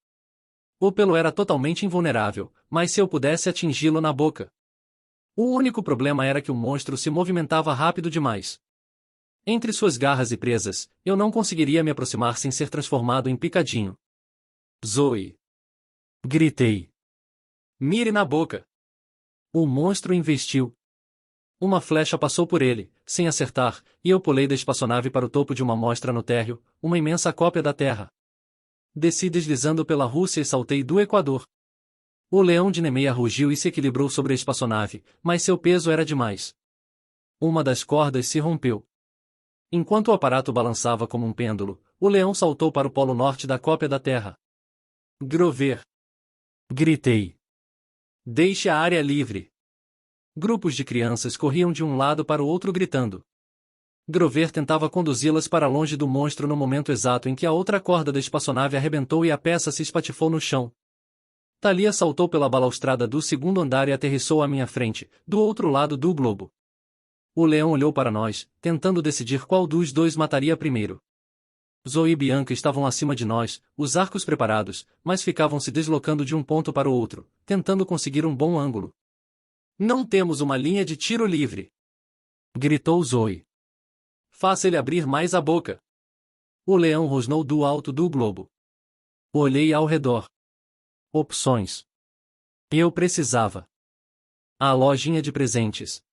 [SPEAKER 1] O pelo era totalmente invulnerável, mas se eu pudesse atingi-lo na boca. O único problema era que o monstro se movimentava rápido demais. Entre suas garras e presas, eu não conseguiria me aproximar sem ser transformado em picadinho. Zoe! Gritei. Mire na boca! O monstro investiu. Uma flecha passou por ele, sem acertar, e eu pulei da espaçonave para o topo de uma mostra no térreo, uma imensa cópia da Terra. Desci deslizando pela Rússia e saltei do Equador. O leão de Nemeia rugiu e se equilibrou sobre a espaçonave, mas seu peso era demais. Uma das cordas se rompeu. Enquanto o aparato balançava como um pêndulo, o leão saltou para o polo norte da cópia da Terra. Grover! Gritei. Deixe a área livre! Grupos de crianças corriam de um lado para o outro gritando. Grover tentava conduzi-las para longe do monstro no momento exato em que a outra corda da espaçonave arrebentou e a peça se espatifou no chão. Thalia saltou pela balaustrada do segundo andar e aterrissou à minha frente, do outro lado do globo. O leão olhou para nós, tentando decidir qual dos dois mataria primeiro. Zoe e Bianca estavam acima de nós, os arcos preparados, mas ficavam se deslocando de um ponto para o outro, tentando conseguir um bom ângulo. Não temos uma linha de tiro livre! Gritou Zoe. Faça ele abrir mais a boca! O leão rosnou do alto do globo. Olhei ao redor. Opções. Eu precisava. A lojinha de presentes.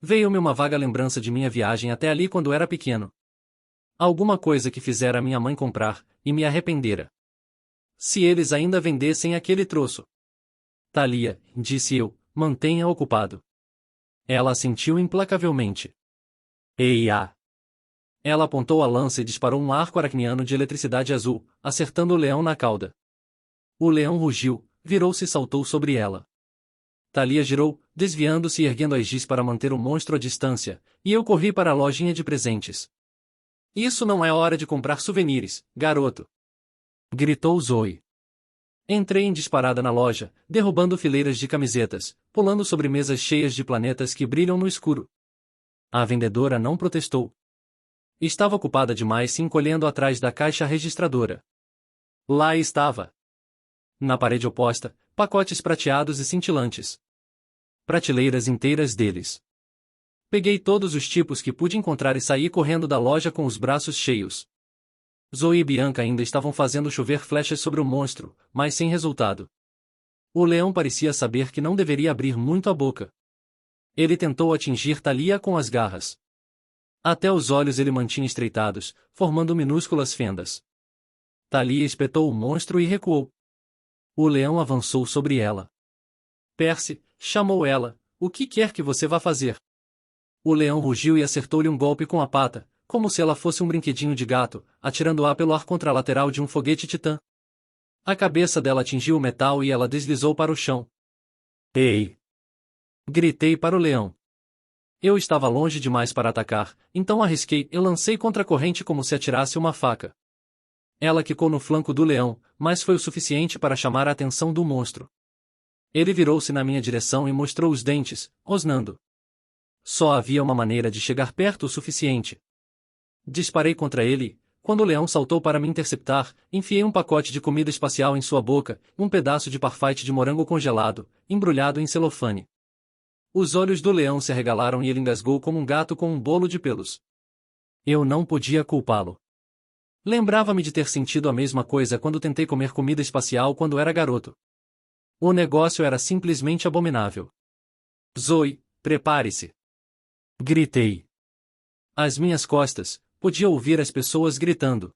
[SPEAKER 1] Veio-me uma vaga lembrança de minha viagem até ali quando era pequeno. Alguma coisa que fizera minha mãe comprar, e me arrependera. Se eles ainda vendessem aquele troço. Thalia, disse eu, mantenha ocupado. Ela assentiu implacavelmente. Eia! Ela apontou a lança e disparou um arco aracniano de eletricidade azul, acertando o leão na cauda. O leão rugiu, virou-se e saltou sobre ela. Thalia girou, desviando-se e erguendo as giz para manter o monstro à distância, e eu corri para a lojinha de presentes. Isso não é hora de comprar souvenirs, garoto! Gritou Zoe. Entrei em disparada na loja, derrubando fileiras de camisetas, pulando sobre mesas cheias de planetas que brilham no escuro. A vendedora não protestou. Estava ocupada demais se encolhendo atrás da caixa registradora. Lá estava. Na parede oposta, pacotes prateados e cintilantes. Prateleiras inteiras deles. Peguei todos os tipos que pude encontrar e saí correndo da loja com os braços cheios. Zoe e Bianca ainda estavam fazendo chover flechas sobre o monstro, mas sem resultado. O leão parecia saber que não deveria abrir muito a boca. Ele tentou atingir Thalia com as garras. Até os olhos ele mantinha estreitados, formando minúsculas fendas. Thalia espetou o monstro e recuou. O leão avançou sobre ela. Percy, chamou ela, o que quer que você vá fazer? O leão rugiu e acertou-lhe um golpe com a pata, como se ela fosse um brinquedinho de gato, atirando-a pelo ar contra a lateral de um foguete titã. A cabeça dela atingiu o metal e ela deslizou para o chão. Ei! Gritei para o leão. Eu estava longe demais para atacar, então arrisquei e lancei contra a corrente como se atirasse uma faca. Ela quicou no flanco do leão, mas foi o suficiente para chamar a atenção do monstro. Ele virou-se na minha direção e mostrou os dentes, rosnando. Só havia uma maneira de chegar perto o suficiente. Disparei contra ele e, quando o leão saltou para me interceptar, enfiei um pacote de comida espacial em sua boca, um pedaço de parfait de morango congelado, embrulhado em celofane. Os olhos do leão se arregalaram e ele engasgou como um gato com um bolo de pelos. Eu não podia culpá-lo. Lembrava-me de ter sentido a mesma coisa quando tentei comer comida espacial quando era garoto. O negócio era simplesmente abominável. Zoe, prepare-se! Gritei. Às minhas costas, podia ouvir as pessoas gritando.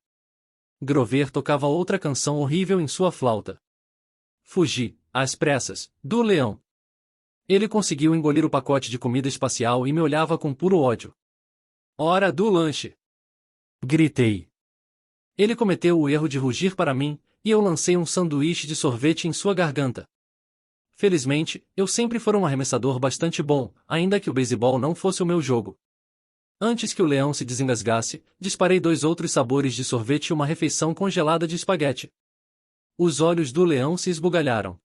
[SPEAKER 1] Grover tocava outra canção horrível em sua flauta. Fugi, às pressas, do leão. Ele conseguiu engolir o pacote de comida espacial e me olhava com puro ódio. Hora do lanche! Gritei. Ele cometeu o erro de rugir para mim, e eu lancei um sanduíche de sorvete em sua garganta. Felizmente, eu sempre fui um arremessador bastante bom, ainda que o beisebol não fosse o meu jogo. Antes que o leão se desengasgasse, disparei 2 outros sabores de sorvete e uma refeição congelada de espaguete. Os olhos do leão se esbugalharam.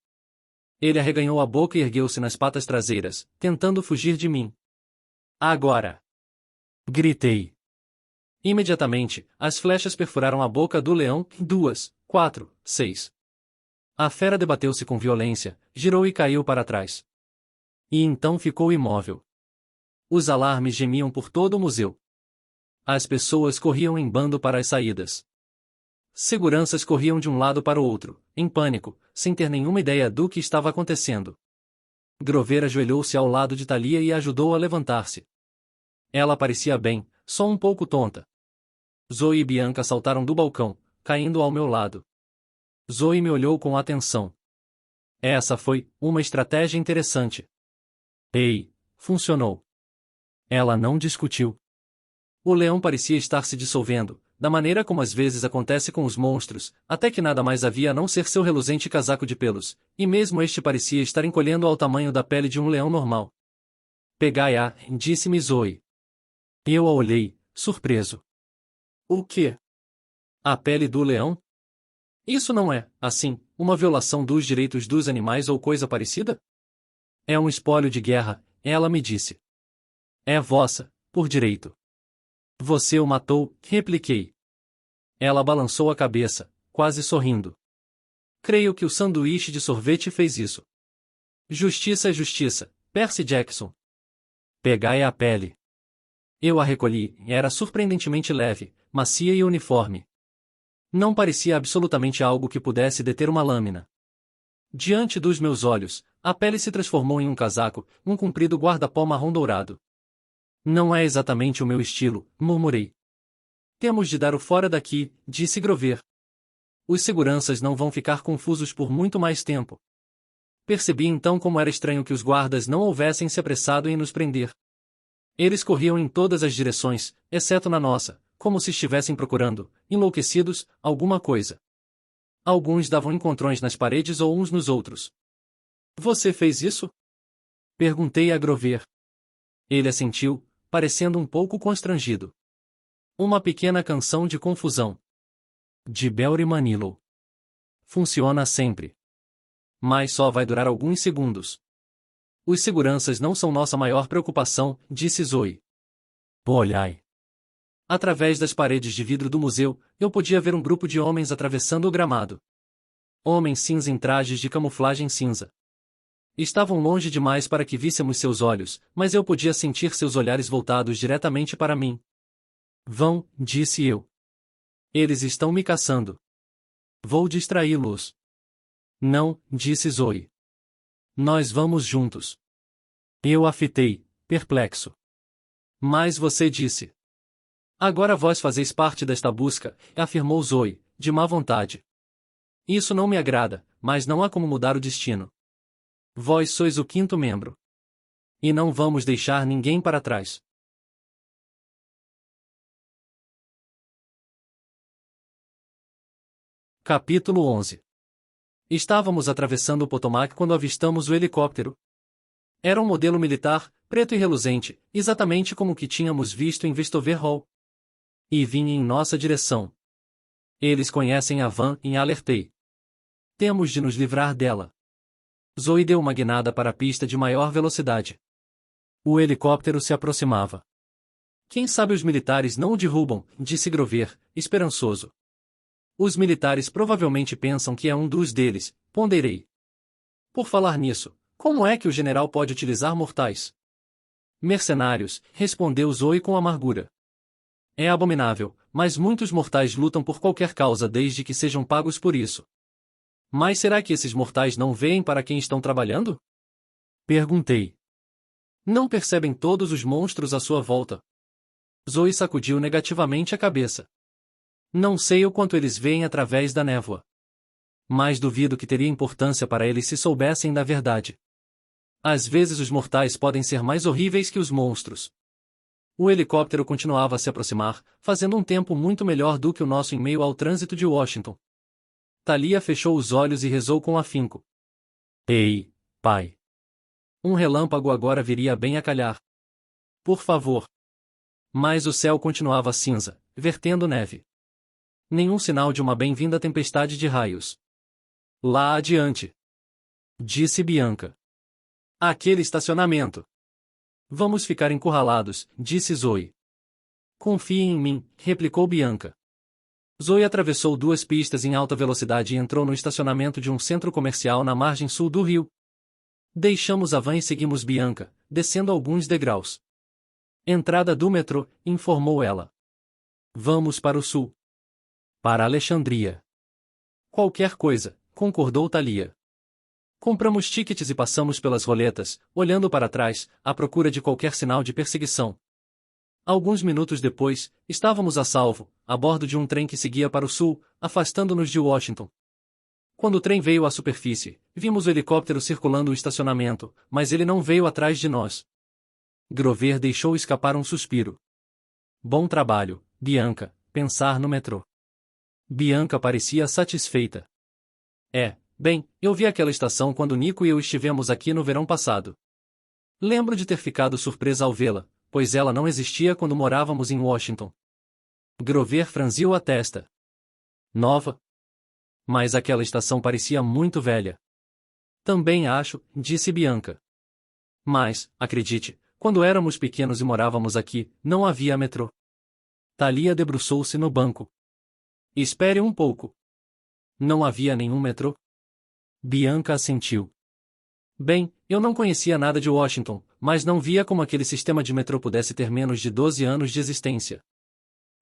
[SPEAKER 1] Ele arreganhou a boca e ergueu-se nas patas traseiras, tentando fugir de mim. Agora! Gritei. Imediatamente, as flechas perfuraram a boca do leão, 2, 4, 6. A fera debateu-se com violência, girou e caiu para trás. E então ficou imóvel. Os alarmes gemiam por todo o museu. As pessoas corriam em bando para as saídas. Seguranças corriam de um lado para o outro, em pânico, sem ter nenhuma ideia do que estava acontecendo. Grover ajoelhou-se ao lado de Thalia e a ajudou a levantar-se. Ela parecia bem, só um pouco tonta. Zoe e Bianca saltaram do balcão, caindo ao meu lado. Zoe me olhou com atenção. Essa foi uma estratégia interessante. Ei, funcionou. Ela não discutiu. O leão parecia estar se dissolvendo, da maneira como às vezes acontece com os monstros, até que nada mais havia a não ser seu reluzente casaco de pelos, e mesmo este parecia estar encolhendo ao tamanho da pele de um leão normal. Pegai-a, disse-me Zoe. Eu a olhei, surpreso. O quê? A pele do leão? Isso não é, assim, uma violação dos direitos dos animais ou coisa parecida? É um espólio de guerra, ela me disse. É vossa, por direito. Você o matou, repliquei. Ela balançou a cabeça, quase sorrindo. Creio que o sanduíche de sorvete fez isso. Justiça é justiça, Percy Jackson. Pegai a pele. Eu a recolhi, e era surpreendentemente leve, macia e uniforme. Não parecia absolutamente algo que pudesse deter uma lâmina. Diante dos meus olhos, a pele se transformou em um casaco, um comprido guarda-pó marrom dourado. Não é exatamente o meu estilo, murmurei. Temos de dar o fora daqui, disse Grover. Os seguranças não vão ficar confusos por muito mais tempo. Percebi então como era estranho que os guardas não houvessem se apressado em nos prender. Eles corriam em todas as direções, exceto na nossa, como se estivessem procurando, enlouquecidos, alguma coisa. Alguns davam encontrões nas paredes ou uns nos outros. Você fez isso? Perguntei a Grover. Ele assentiu, parecendo um pouco constrangido. Uma pequena canção de confusão. De Belry Manilow. Funciona sempre. Mas só vai durar alguns segundos. Os seguranças não são nossa maior preocupação, disse Zoe. Olhai. Através das paredes de vidro do museu, eu podia ver um grupo de homens atravessando o gramado. Homens cinza em trajes de camuflagem cinza. Estavam longe demais para que víssemos seus olhos, mas eu podia sentir seus olhares voltados diretamente para mim. Vão, disse eu. Eles estão me caçando. Vou distraí-los. Não, disse Zoe. Nós vamos juntos. Eu a fitei, perplexo. Mas você disse. Agora vós fazeis parte desta busca, afirmou Zoe, de má vontade. Isso não me agrada, mas não há como mudar o destino. Vós sois o 5º membro. E não vamos deixar ninguém para trás. Capítulo 11. Estávamos atravessando o Potomac quando avistamos o helicóptero. Era um modelo militar, preto e reluzente, exatamente como o que tínhamos visto em Westover Hall. E vinha em nossa direção. Eles conhecem a van e alertei. Temos de nos livrar dela. Zoe deu uma guinada para a pista de maior velocidade. O helicóptero se aproximava. Quem sabe os militares não o derrubam, disse Grover, esperançoso. Os militares provavelmente pensam que é um dos deles, ponderei. Por falar nisso, como é que o general pode utilizar mortais? Mercenários, respondeu Zoe com amargura. É abominável, mas muitos mortais lutam por qualquer causa desde que sejam pagos por isso. Mas será que esses mortais não veem para quem estão trabalhando? Perguntei. Não percebem todos os monstros à sua volta? Zoe sacudiu negativamente a cabeça. Não sei o quanto eles veem através da névoa. Mas duvido que teria importância para eles se soubessem da verdade. Às vezes os mortais podem ser mais horríveis que os monstros. O helicóptero continuava a se aproximar, fazendo um tempo muito melhor do que o nosso em meio ao trânsito de Washington. Thalia fechou os olhos e rezou com afinco. Ei, Pai. Um relâmpago agora viria bem a calhar. Por favor. Mas o céu continuava cinza, vertendo neve. Nenhum sinal de uma bem-vinda tempestade de raios. Lá adiante. Disse Bianca. Aquele estacionamento. Vamos ficar encurralados, disse Zoe. Confie em mim, replicou Bianca. Zoe atravessou 2 pistas em alta velocidade e entrou no estacionamento de um centro comercial na margem sul do rio. Deixamos a van e seguimos Bianca, descendo alguns degraus. Entrada do metrô, informou ela. Vamos para o sul. Para Alexandria. Qualquer coisa, concordou Thalia. Compramos tickets e passamos pelas roletas, olhando para trás, à procura de qualquer sinal de perseguição. Alguns minutos depois, estávamos a salvo, a bordo de um trem que seguia para o sul, afastando-nos de Washington. Quando o trem veio à superfície, vimos o helicóptero circulando o estacionamento, mas ele não veio atrás de nós. Grover deixou escapar um suspiro. Bom trabalho, Bianca, pensar no metrô. Bianca parecia satisfeita. Bem, eu vi aquela estação quando Nico e eu estivemos aqui no verão passado. Lembro de ter ficado surpresa ao vê-la, pois ela não existia quando morávamos em Washington. Grover franziu a testa. Nova? Mas aquela estação parecia muito velha. Também acho, disse Bianca. Mas, acredite, quando éramos pequenos e morávamos aqui, não havia metrô. Thalia debruçou-se no banco. Espere um pouco. Não havia nenhum metrô? Bianca assentiu. Bem, eu não conhecia nada de Washington, mas não via como aquele sistema de metrô pudesse ter menos de 12 anos de existência.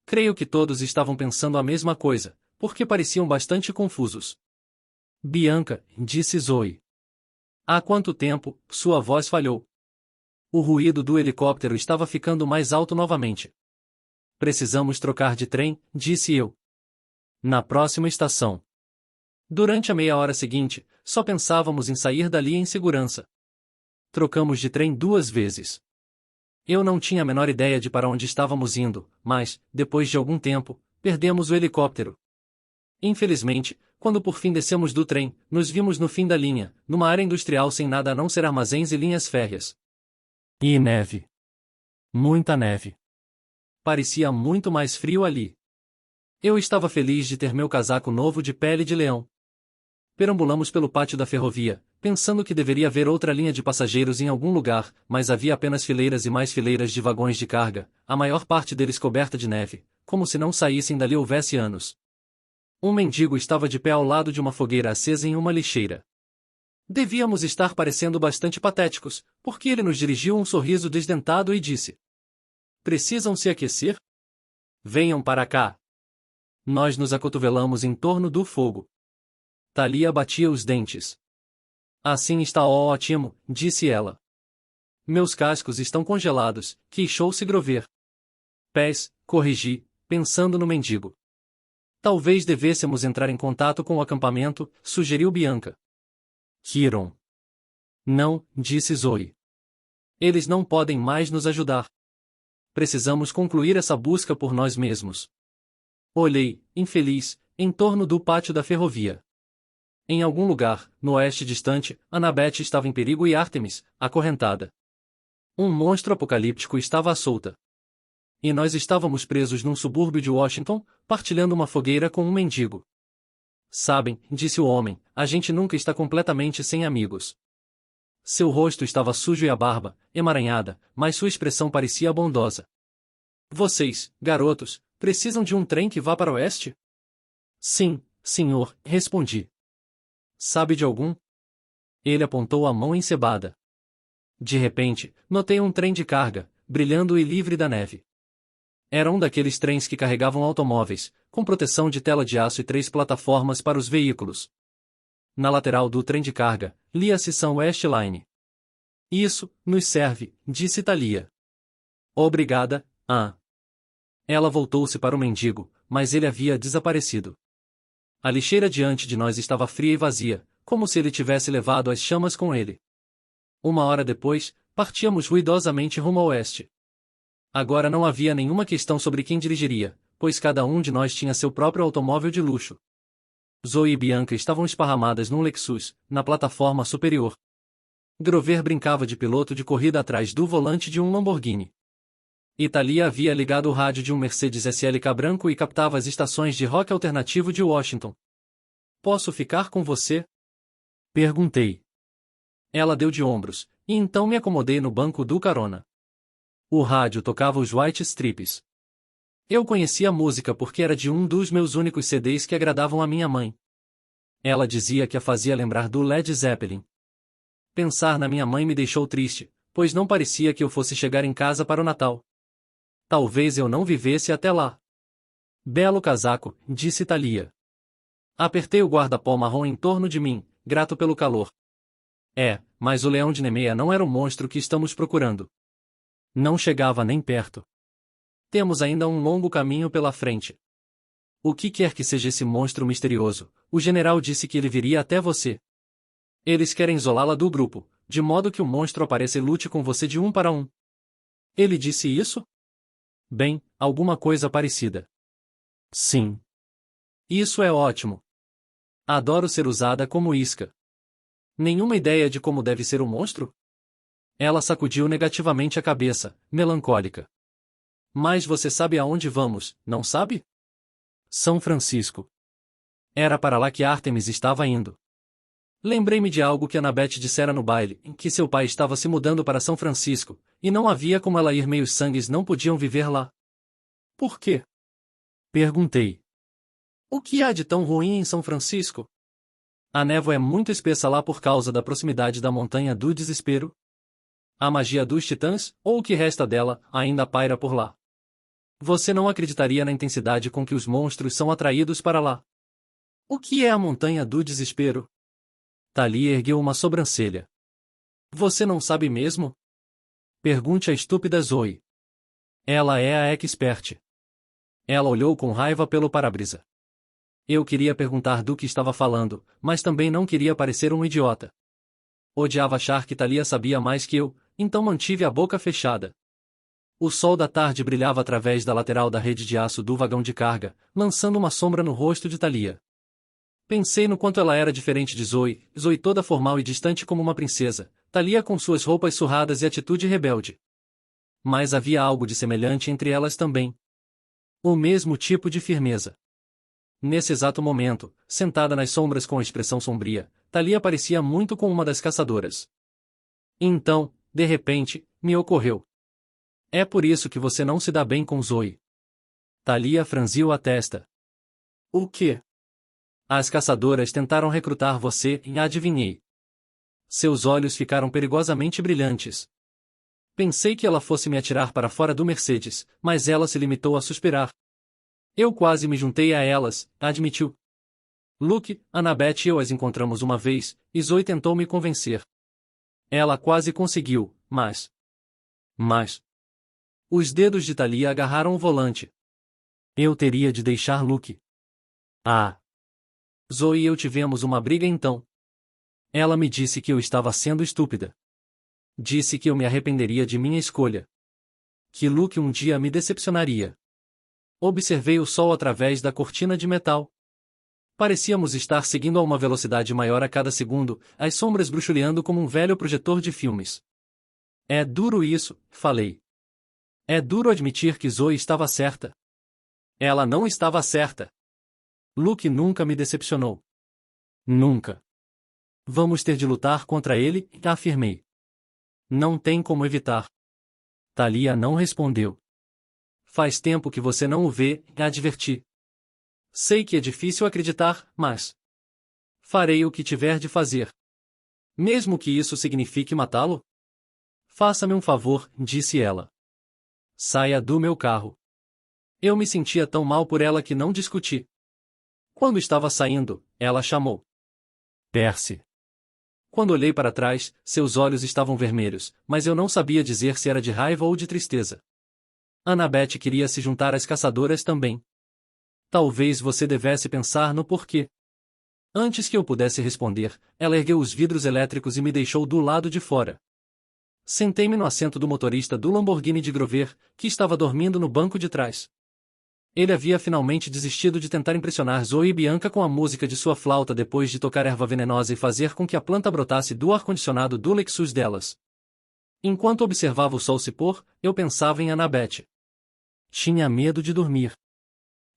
[SPEAKER 1] Creio que todos estavam pensando a mesma coisa, porque pareciam bastante confusos. Bianca, disse Zoe. Há quanto tempo, sua voz falhou. O ruído do helicóptero estava ficando mais alto novamente. Precisamos trocar de trem, disse eu. Na próxima estação. Durante a meia hora seguinte, só pensávamos em sair dali em segurança. Trocamos de trem 2 vezes. Eu não tinha a menor ideia de para onde estávamos indo, mas, depois de algum tempo, perdemos o helicóptero. Infelizmente, quando por fim descemos do trem, nos vimos no fim da linha, numa área industrial sem nada a não ser armazéns e linhas férreas. E neve. Muita neve. Parecia muito mais frio ali. Eu estava feliz de ter meu casaco novo de pele de leão. Perambulamos pelo pátio da ferrovia, pensando que deveria haver outra linha de passageiros em algum lugar, mas havia apenas fileiras e mais fileiras de vagões de carga, a maior parte deles coberta de neve, como se não saíssem dali houvesse anos. Um mendigo estava de pé ao lado de uma fogueira acesa em uma lixeira. Devíamos estar parecendo bastante patéticos, porque ele nos dirigiu um sorriso desdentado e disse: Precisam se aquecer? Venham para cá. Nós nos acotovelamos em torno do fogo. Thalia batia os dentes. Assim está ótimo, disse ela. Meus cascos estão congelados, queixou-se Grover. Pés, corrigi, pensando no mendigo. Talvez devêssemos entrar em contato com o acampamento, sugeriu Bianca. Kiron. Não, disse Zoe. Eles não podem mais nos ajudar. Precisamos concluir essa busca por nós mesmos. Olhei, infeliz, em torno do pátio da ferrovia. Em algum lugar, no oeste distante, Annabeth estava em perigo e Artemis, acorrentada. Um monstro apocalíptico estava à solta. E nós estávamos presos num subúrbio de Washington, partilhando uma fogueira com um mendigo. Sabem, disse o homem, a gente nunca está completamente sem amigos. Seu rosto estava sujo e a barba, emaranhada, mas sua expressão parecia bondosa. Vocês, garotos, precisam de um trem que vá para o oeste? Sim, senhor, respondi. Sabe de algum? Ele apontou a mão encebada. De repente, notei um trem de carga, brilhando e livre da neve. Era um daqueles trens que carregavam automóveis, com proteção de tela de aço e 3 plataformas para os veículos. Na lateral do trem de carga, lia-se Southwest Line. Isso, nos serve, disse Thalia. Obrigada, Ann. Ela voltou-se para o mendigo, mas ele havia desaparecido. A lixeira diante de nós estava fria e vazia, como se ele tivesse levado as chamas com ele. 1 hora depois, partíamos ruidosamente rumo ao oeste. Agora não havia nenhuma questão sobre quem dirigiria, pois cada um de nós tinha seu próprio automóvel de luxo. Zoe e Bianca estavam esparramadas num Lexus, na plataforma superior. Grover brincava de piloto de corrida atrás do volante de um Lamborghini. E Thalia havia ligado o rádio de um Mercedes SLK branco e captava as estações de rock alternativo de Washington. Posso ficar com você? Perguntei. Ela deu de ombros, e então me acomodei no banco do carona. O rádio tocava os White Stripes. Eu conhecia a música porque era de um dos meus únicos CDs que agradavam a minha mãe. Ela dizia que a fazia lembrar do Led Zeppelin. Pensar na minha mãe me deixou triste, pois não parecia que eu fosse chegar em casa para o Natal. Talvez eu não vivesse até lá. Belo casaco, disse Thalia. Apertei o guarda-pó marrom em torno de mim, grato pelo calor. Mas o leão de Nemeia não era o monstro que estamos procurando. Não chegava nem perto. Temos ainda um longo caminho pela frente. O que quer que seja esse monstro misterioso, o general disse que ele viria até você. Eles querem isolá-la do grupo, de modo que o monstro apareça e lute com você de 1 para 1. Ele disse isso? Bem, alguma coisa parecida. Sim. Isso é ótimo. Adoro ser usada como isca. Nenhuma ideia de como deve ser o monstro? Ela sacudiu negativamente a cabeça, melancólica. Mas você sabe aonde vamos, não sabe? São Francisco. Era para lá que Artemis estava indo. Lembrei-me de algo que Annabeth dissera no baile, em que seu pai estava se mudando para São Francisco, e não havia como ela ir, meios sangues não podiam viver lá. Por quê? Perguntei. O que há de tão ruim em São Francisco? A névoa é muito espessa lá por causa da proximidade da Montanha do Desespero. A magia dos titãs, ou o que resta dela, ainda paira por lá. Você não acreditaria na intensidade com que os monstros são atraídos para lá. O que é a Montanha do Desespero? Thalia ergueu uma sobrancelha. Você não sabe mesmo? Pergunte à estúpida Zoe. Ela é a expert. Ela olhou com raiva pelo para-brisa. Eu queria perguntar do que estava falando, mas também não queria parecer um idiota. Odiava achar que Thalia sabia mais que eu, então mantive a boca fechada. O sol da tarde brilhava através da lateral da rede de aço do vagão de carga, lançando uma sombra no rosto de Thalia. Pensei no quanto ela era diferente de Zoe, Zoe toda formal e distante como uma princesa, Thalia com suas roupas surradas e atitude rebelde. Mas havia algo de semelhante entre elas também. O mesmo tipo de firmeza. Nesse exato momento, sentada nas sombras com a expressão sombria, Thalia parecia muito com uma das caçadoras. Então, de repente, me ocorreu. É por isso que você não se dá bem com Zoe. Thalia franziu a testa. O quê? As caçadoras tentaram recrutar você e adivinhei. Seus olhos ficaram perigosamente brilhantes. Pensei que ela fosse me atirar para fora do Mercedes, mas ela se limitou a suspirar. Eu quase me juntei a elas, admitiu. Luke, Annabeth e eu as encontramos uma vez, e Zoe tentou me convencer. Ela quase conseguiu, mas... Os dedos de Thalia agarraram o volante. Eu teria de deixar Luke. Zoe e eu tivemos uma briga então. Ela me disse que eu estava sendo estúpida. Disse que eu me arrependeria de minha escolha. Que Luke um dia me decepcionaria. Observei o sol através da cortina de metal. Parecíamos estar seguindo a uma velocidade maior a cada segundo, as sombras bruxuleando como um velho projetor de filmes. É duro isso, falei. É duro admitir que Zoe estava certa. Ela não estava certa. Luke nunca me decepcionou. Nunca. Vamos ter de lutar contra ele, afirmei. Não tem como evitar. Thalia não respondeu. Faz tempo que você não o vê, adverti. Sei que é difícil acreditar, mas... farei o que tiver de fazer. Mesmo que isso signifique matá-lo? Faça-me um favor, disse ela. Saia do meu carro. Eu me sentia tão mal por ela que não discuti. Quando estava saindo, ela chamou. Percy. Quando olhei para trás, seus olhos estavam vermelhos, mas eu não sabia dizer se era de raiva ou de tristeza. Annabeth queria se juntar às caçadoras também. Talvez você devesse pensar no porquê. Antes que eu pudesse responder, ela ergueu os vidros elétricos e me deixou do lado de fora. Sentei-me no assento do motorista do Lamborghini de Grover, que estava dormindo no banco de trás. Ele havia finalmente desistido de tentar impressionar Zoe e Bianca com a música de sua flauta depois de tocar erva venenosa e fazer com que a planta brotasse do ar-condicionado do Lexus delas. Enquanto observava o sol se pôr, eu pensava em Annabeth. Tinha medo de dormir.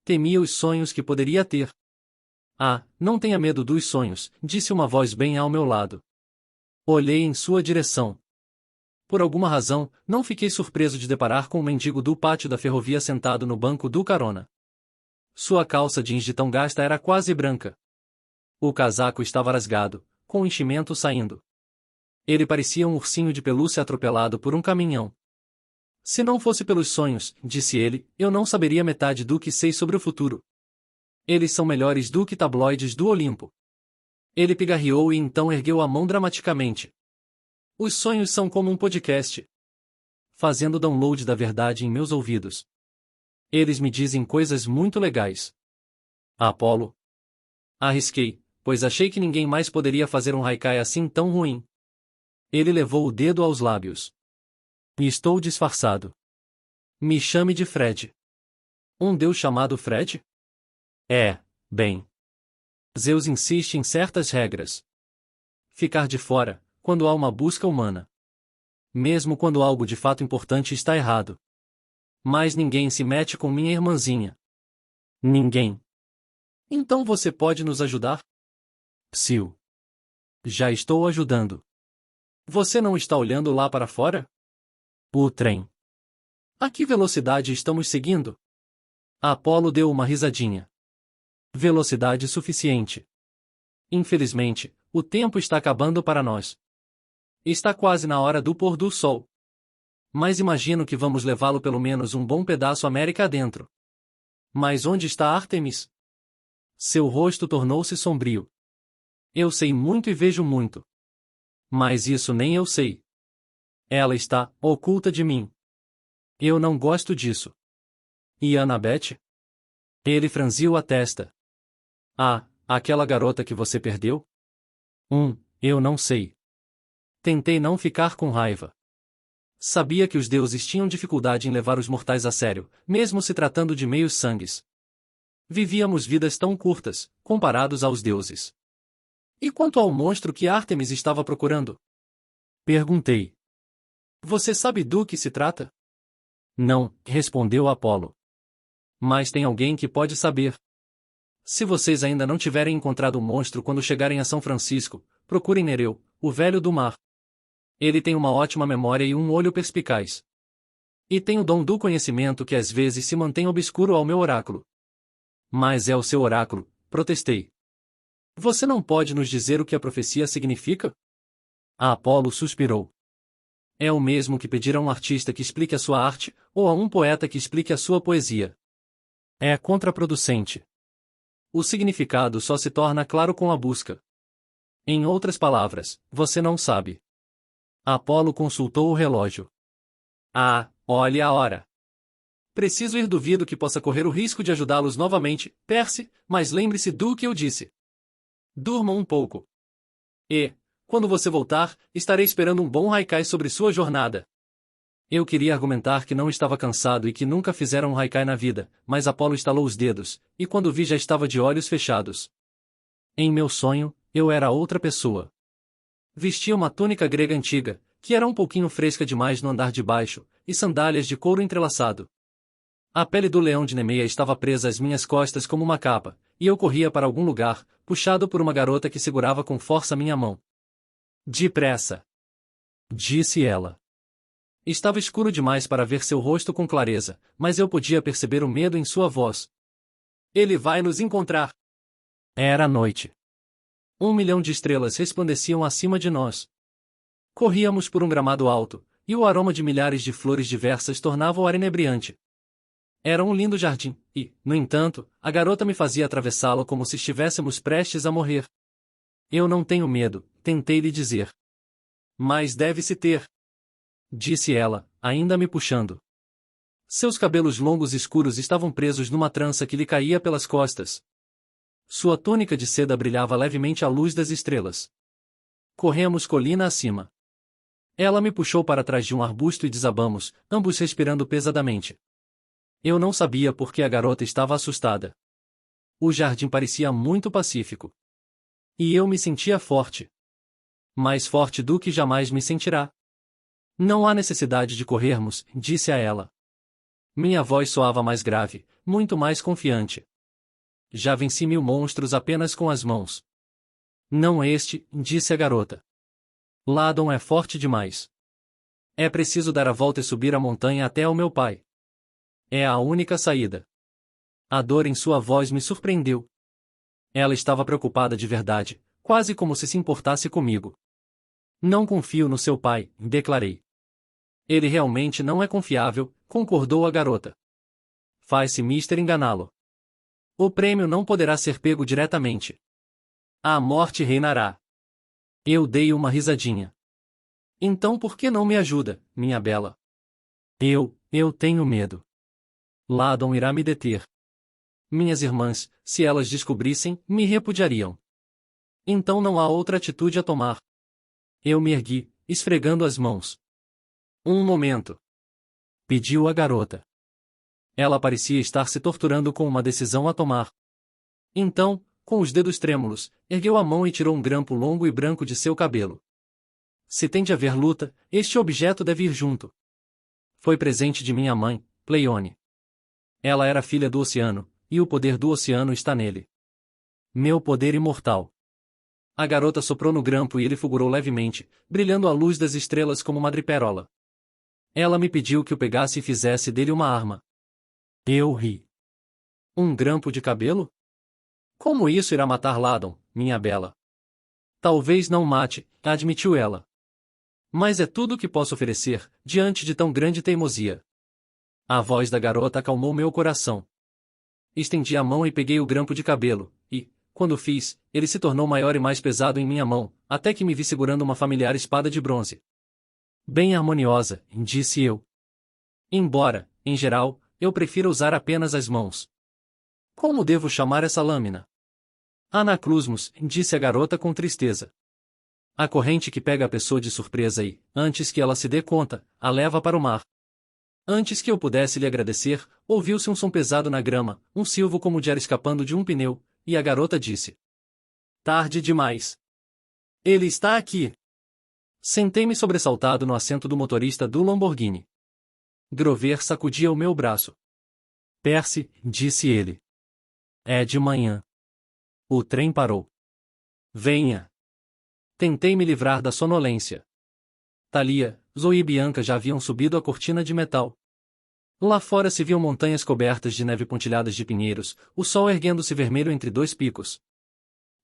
[SPEAKER 1] Temia os sonhos que poderia ter. Ah, não tenha medo dos sonhos, disse uma voz bem ao meu lado. Olhei em sua direção. Por alguma razão, não fiquei surpreso de deparar com um mendigo do pátio da ferrovia sentado no banco do carona. Sua calça jeans de tão gasta era quase branca. O casaco estava rasgado, com o enchimento saindo. Ele parecia um ursinho de pelúcia atropelado por um caminhão. Se não fosse pelos sonhos, disse ele, eu não saberia metade do que sei sobre o futuro. Eles são melhores do que tabloides do Olimpo. Ele pigarreou e então ergueu a mão dramaticamente. Os sonhos são como um podcast. Fazendo download da verdade em meus ouvidos. Eles me dizem coisas muito legais. Apolo. Arrisquei, pois achei que ninguém mais poderia fazer um haikai assim tão ruim. Ele levou o dedo aos lábios. Estou disfarçado. Me chame de Fred. Um deus chamado Fred? Bem. Zeus insiste em certas regras. Ficar de fora, quando há uma busca humana. Mesmo quando algo de fato importante está errado. Mas ninguém se mete com minha irmãzinha. Ninguém. Então você pode nos ajudar? Psiu. Já estou ajudando. Você não está olhando lá para fora? O trem. A que velocidade estamos seguindo? Apolo deu uma risadinha. Velocidade suficiente. Infelizmente, o tempo está acabando para nós. Está quase na hora do pôr do sol. Mas imagino que vamos levá-lo pelo menos um bom pedaço América adentro. Mas onde está Ártemis? Seu rosto tornou-se sombrio. Eu sei muito e vejo muito. Mas isso nem eu sei. Ela está oculta de mim. Eu não gosto disso. E Annabeth? Ele franziu a testa. Ah, aquela garota que você perdeu? Eu não sei. Tentei não ficar com raiva. Sabia que os deuses tinham dificuldade em levar os mortais a sério, mesmo se tratando de meios sangues. Vivíamos vidas tão curtas, comparados aos deuses. E quanto ao monstro que Ártemis estava procurando? Perguntei. Você sabe do que se trata? Não, respondeu Apolo. Mas tem alguém que pode saber. Se vocês ainda não tiverem encontrado o monstro quando chegarem a São Francisco, procurem Nereu, o velho do mar. Ele tem uma ótima memória e um olho perspicaz. E tem o dom do conhecimento que às vezes se mantém obscuro ao meu oráculo. Mas é o seu oráculo, protestei. Você não pode nos dizer o que a profecia significa? Apolo suspirou. É o mesmo que pedir a um artista que explique a sua arte, ou a um poeta que explique a sua poesia. É contraproducente. O significado só se torna claro com a busca. Em outras palavras, você não sabe. Apolo consultou o relógio. Ah, olhe a hora. Preciso ir, duvido que possa correr o risco de ajudá-los novamente, Percy, mas lembre-se do que eu disse. Durma um pouco. E, quando você voltar, estarei esperando um bom haikai sobre sua jornada. Eu queria argumentar que não estava cansado e que nunca fizeram um haikai na vida, mas Apolo estalou os dedos, e quando vi já estava de olhos fechados. Em meu sonho, eu era outra pessoa. Vestia uma túnica grega antiga, que era um pouquinho fresca demais no andar de baixo, e sandálias de couro entrelaçado. A pele do leão de Nemeia estava presa às minhas costas como uma capa, e eu corria para algum lugar, puxado por uma garota que segurava com força minha mão. Depressa! Disse ela. Estava escuro demais para ver seu rosto com clareza, mas eu podia perceber o medo em sua voz. Ele vai nos encontrar! Era noite. 1 milhão de estrelas resplandeciam acima de nós. Corríamos por um gramado alto, e o aroma de milhares de flores diversas tornava o ar inebriante. Era um lindo jardim, e, no entanto, a garota me fazia atravessá-lo como se estivéssemos prestes a morrer. Eu não tenho medo, tentei lhe dizer. Mas deve-se ter. Disse ela, ainda me puxando. Seus cabelos longos escuros estavam presos numa trança que lhe caía pelas costas. Sua túnica de seda brilhava levemente à luz das estrelas. Corremos colina acima. Ela me puxou para trás de um arbusto e desabamos, ambos respirando pesadamente. Eu não sabia por que a garota estava assustada. O jardim parecia muito pacífico. E eu me sentia forte. Mais forte do que jamais me sentirá. Não há necessidade de corrermos, disse a ela. Minha voz soava mais grave, muito mais confiante. Já venci 1000 monstros apenas com as mãos. Não este, disse a garota. Ladon é forte demais. É preciso dar a volta e subir a montanha até ao meu pai. É a única saída. A dor em sua voz me surpreendeu. Ela estava preocupada de verdade, quase como se importasse comigo. Não confio no seu pai, declarei. Ele realmente não é confiável, concordou a garota. Faz-se mister enganá-lo. O prêmio não poderá ser pego diretamente. A morte reinará. Eu dei uma risadinha. Então por que não me ajuda, minha bela? Eu tenho medo. Ladon irá me deter. Minhas irmãs, se elas descobrissem, me repudiariam. Então não há outra atitude a tomar. Eu me ergui, esfregando as mãos. Um momento. Pediu a garota. Ela parecia estar se torturando com uma decisão a tomar. Então, com os dedos trêmulos, ergueu a mão e tirou um grampo longo e branco de seu cabelo. Se tem de haver luta, este objeto deve ir junto. Foi presente de minha mãe, Pleione. Ela era filha do oceano, e o poder do oceano está nele. Meu poder imortal. A garota soprou no grampo e ele fulgurou levemente, brilhando à luz das estrelas como madreperola. Ela me pediu que o pegasse e fizesse dele uma arma. Eu ri. Um grampo de cabelo? Como isso irá matar Ladon, minha bela? Talvez não mate, admitiu ela. Mas é tudo o que posso oferecer, diante de tão grande teimosia. A voz da garota acalmou meu coração. Estendi a mão e peguei o grampo de cabelo, e, quando fiz, ele se tornou maior e mais pesado em minha mão, até que me vi segurando uma familiar espada de bronze. Bem harmoniosa, disse eu. Embora, em geral, eu prefira usar apenas as mãos. Como devo chamar essa lâmina? Anaclusmos, disse a garota com tristeza. A corrente que pega a pessoa de surpresa e, antes que ela se dê conta, a leva para o mar. Antes que eu pudesse lhe agradecer, ouviu-se um som pesado na grama, um silvo como de ar escapando de um pneu, e a garota disse. Tarde demais. Ele está aqui. Sentei-me sobressaltado no assento do motorista do Lamborghini. Grover sacudia o meu braço. Percy, disse ele. É de manhã. O trem parou. Venha. Tentei me livrar da sonolência. Thalia, Zoe e Bianca já haviam subido a cortina de metal. Lá fora se viam montanhas cobertas de neve pontilhadas de pinheiros, o sol erguendo-se vermelho entre dois picos.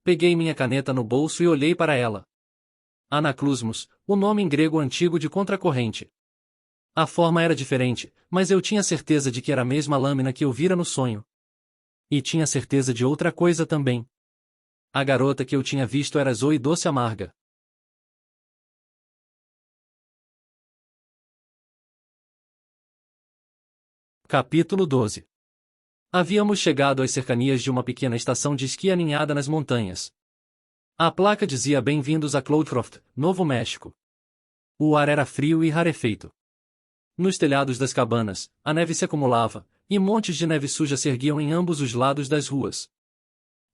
[SPEAKER 1] Peguei minha caneta no bolso e olhei para ela. Anaclusmos, o nome em grego antigo de contracorrente. A forma era diferente, mas eu tinha certeza de que era a mesma lâmina que eu vira no sonho. E tinha certeza de outra coisa também. A garota que eu tinha visto era Zoe Doce Amarga. Capítulo 12. Havíamos chegado às cercanias de uma pequena estação de esqui aninhada nas montanhas. A placa dizia Bem-vindos a Cloudcroft, Novo México. O ar era frio e rarefeito. Nos telhados das cabanas, a neve se acumulava, e montes de neve suja se erguiam em ambos os lados das ruas.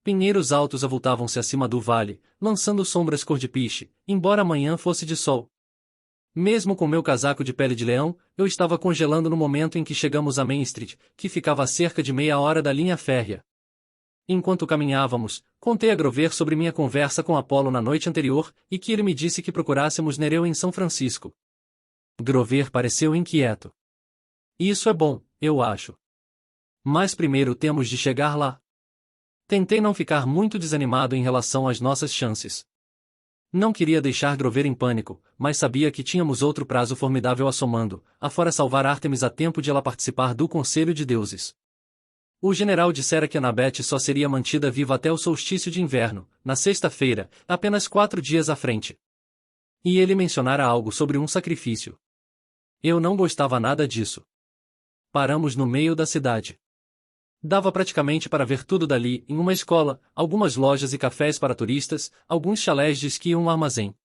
[SPEAKER 1] Pinheiros altos avultavam-se acima do vale, lançando sombras cor de piche, embora a manhã fosse de sol. Mesmo com meu casaco de pele de leão, eu estava congelando no momento em que chegamos a Main Street, que ficava a cerca de meia hora da linha férrea. Enquanto caminhávamos, contei a Grover sobre minha conversa com Apollo na noite anterior, e que ele me disse que procurássemos Nereu em São Francisco. Grover pareceu inquieto. Isso é bom, eu acho. Mas primeiro temos de chegar lá. Tentei não ficar muito desanimado em relação às nossas chances. Não queria deixar Grover em pânico, mas sabia que tínhamos outro prazo formidável assomando, afora salvar Ártemis a tempo de ela participar do Conselho de Deuses. O general dissera que Annabeth só seria mantida viva até o solstício de inverno, na sexta-feira, apenas 4 dias à frente. E ele mencionara algo sobre um sacrifício. Eu não gostava nada disso. Paramos no meio da cidade. Dava praticamente para ver tudo dali, em uma escola, algumas lojas e cafés para turistas, alguns chalés de esqui e um armazém.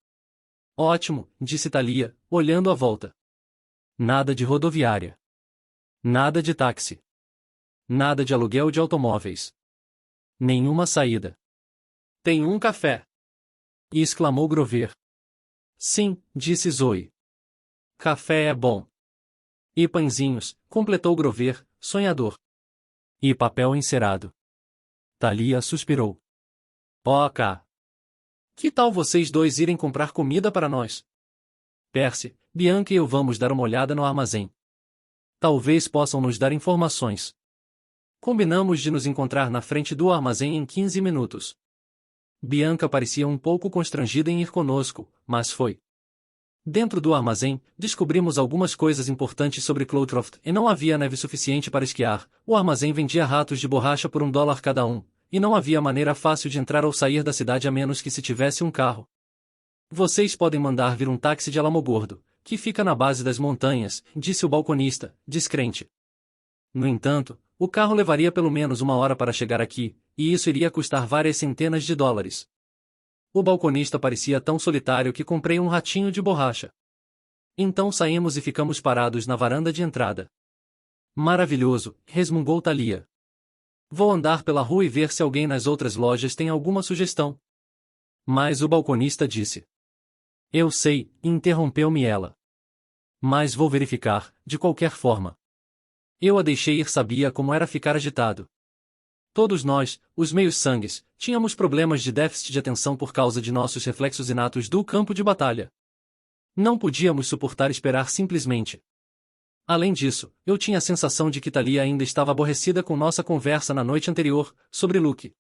[SPEAKER 1] Ótimo, disse Thalia, olhando à volta. Nada de rodoviária. Nada de táxi. Nada de aluguel de automóveis. Nenhuma saída. Tem um café. Exclamou Grover. Sim, disse Zoe. Café é bom. E pãezinhos, completou Grover, sonhador. E papel encerado. Thalia suspirou. Ok. Que tal vocês dois irem comprar comida para nós? Percy, Bianca e eu vamos dar uma olhada no armazém. Talvez possam nos dar informações. Combinamos de nos encontrar na frente do armazém em 15 minutos. Bianca parecia um pouco constrangida em ir conosco, mas foi. Dentro do armazém, descobrimos algumas coisas importantes sobre Cloudcroft e não havia neve suficiente para esquiar. O armazém vendia ratos de borracha por $1 cada um, e não havia maneira fácil de entrar ou sair da cidade a menos que se tivesse um carro. Vocês podem mandar vir um táxi de Alamogordo, que fica na base das montanhas, disse o balconista, descrente. No entanto, o carro levaria pelo menos 1 hora para chegar aqui, e isso iria custar várias centenas de dólares. O balconista parecia tão solitário que comprei um ratinho de borracha. Então saímos e ficamos parados na varanda de entrada. Maravilhoso, resmungou Thalia. Vou andar pela rua e ver se alguém nas outras lojas tem alguma sugestão. Mas o balconista disse. Eu sei, interrompeu-me ela. Mas vou verificar, de qualquer forma. Eu a deixei ir, sabia como era ficar agitado. Todos nós, os meios-sangues, tínhamos problemas de déficit de atenção por causa de nossos reflexos inatos do campo de batalha. Não podíamos suportar esperar simplesmente. Além disso, eu tinha a sensação de que Thalia ainda estava aborrecida com nossa conversa na noite anterior, sobre Luke.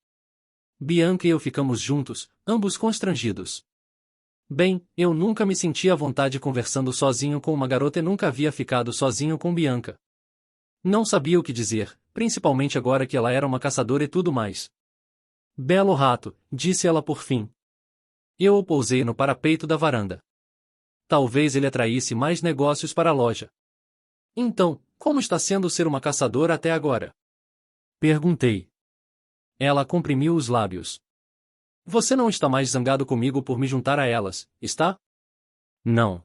[SPEAKER 1] Bianca e eu ficamos juntos, ambos constrangidos. Bem, eu nunca me sentia à vontade conversando sozinho com uma garota e nunca havia ficado sozinho com Bianca. Não sabia o que dizer, principalmente agora que ela era uma caçadora e tudo mais. Belo rato, disse ela por fim. Eu o pousei no parapeito da varanda. Talvez ele atraísse mais negócios para a loja. Então, como está sendo ser uma caçadora até agora? Perguntei. Ela comprimiu os lábios. Você não está mais zangado comigo por me juntar a elas, está? Não.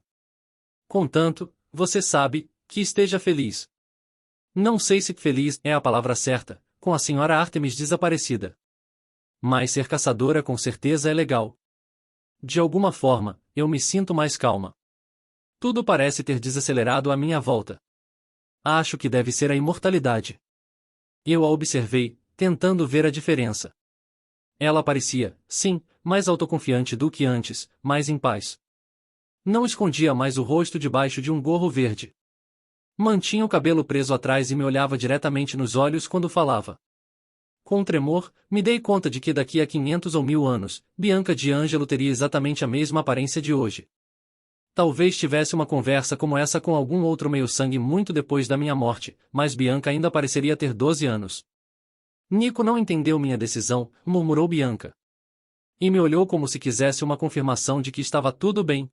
[SPEAKER 1] Contanto, você sabe, que esteja feliz. Não sei se feliz é a palavra certa, com a senhora Artemis desaparecida. Mas ser caçadora com certeza é legal. De alguma forma, eu me sinto mais calma. Tudo parece ter desacelerado à minha volta. Acho que deve ser a imortalidade. Eu a observei, tentando ver a diferença. Ela parecia, sim, mais autoconfiante do que antes, mais em paz. Não escondia mais o rosto debaixo de um gorro verde. Mantinha o cabelo preso atrás e me olhava diretamente nos olhos quando falava. Com um tremor, me dei conta de que daqui a 500 ou 1000 anos, Bianca D'Angelo teria exatamente a mesma aparência de hoje. Talvez tivesse uma conversa como essa com algum outro meio-sangue muito depois da minha morte, mas Bianca ainda pareceria ter 12 anos. Nico não entendeu minha decisão, murmurou Bianca. E me olhou como se quisesse uma confirmação de que estava tudo bem.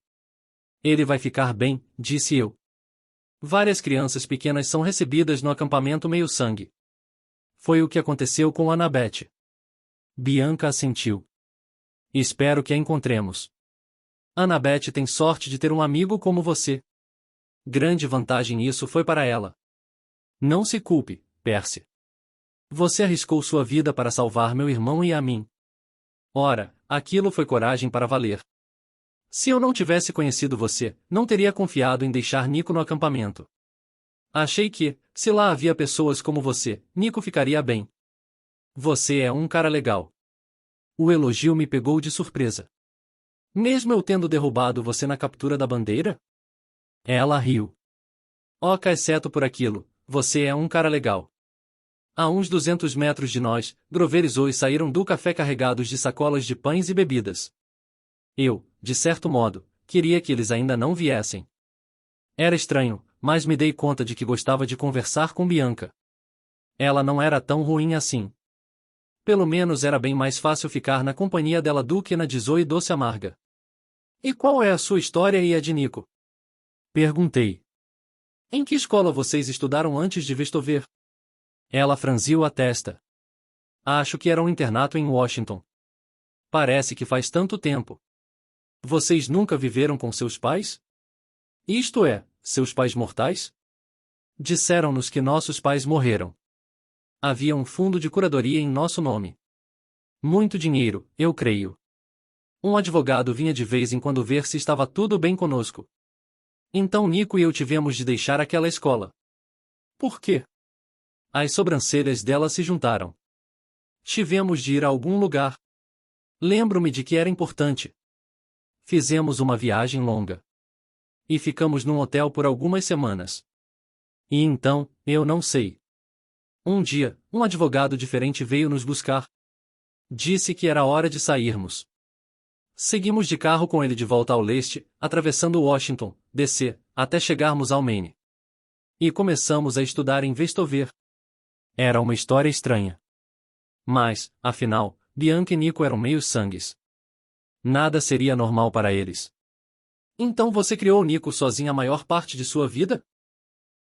[SPEAKER 1] Ele vai ficar bem, disse eu. Várias crianças pequenas são recebidas no acampamento meio-sangue. Foi o que aconteceu com Annabeth. Bianca assentiu. Espero que a encontremos. Annabeth tem sorte de ter um amigo como você. Grande vantagem isso foi para ela. Não se culpe, Percy. Você arriscou sua vida para salvar meu irmão e a mim. Ora, aquilo foi coragem para valer. Se eu não tivesse conhecido você, não teria confiado em deixar Nico no acampamento. Achei que, se lá havia pessoas como você, Nico ficaria bem. Você é um cara legal. O elogio me pegou de surpresa. Mesmo eu tendo derrubado você na captura da bandeira? Ela riu. Oca, exceto por aquilo, você é um cara legal. A uns 200 metros de nós, Grover e Zoe saíram do café carregados de sacolas de pães e bebidas. Eu, de certo modo, queria que eles ainda não viessem. Era estranho, mas me dei conta de que gostava de conversar com Bianca. Ela não era tão ruim assim. Pelo menos era bem mais fácil ficar na companhia dela do que na de Zoe doce amarga. E qual é a sua história e a de Nico? Perguntei. Em que escola vocês estudaram antes de Vestover? Ela franziu a testa. Acho que era um internato em Washington. Parece que faz tanto tempo. Vocês nunca viveram com seus pais? Isto é, seus pais mortais? Disseram-nos que nossos pais morreram. Havia um fundo de curadoria em nosso nome. Muito dinheiro, eu creio. Um advogado vinha de vez em quando ver se estava tudo bem conosco. Então Nico e eu tivemos de deixar aquela escola. Por quê? As sobrancelhas dela se juntaram. Tivemos de ir a algum lugar. Lembro-me de que era importante. Fizemos uma viagem longa. E ficamos num hotel por algumas semanas. E então, eu não sei. Um dia, um advogado diferente veio nos buscar. Disse que era hora de sairmos. Seguimos de carro com ele de volta ao leste, atravessando Washington, D.C., até chegarmos ao Maine. E começamos a estudar em Vestover. Era uma história estranha. Mas, afinal, Bianca e Nico eram meios-sangues. Nada seria normal para eles. Então você criou o Nico sozinho a maior parte de sua vida?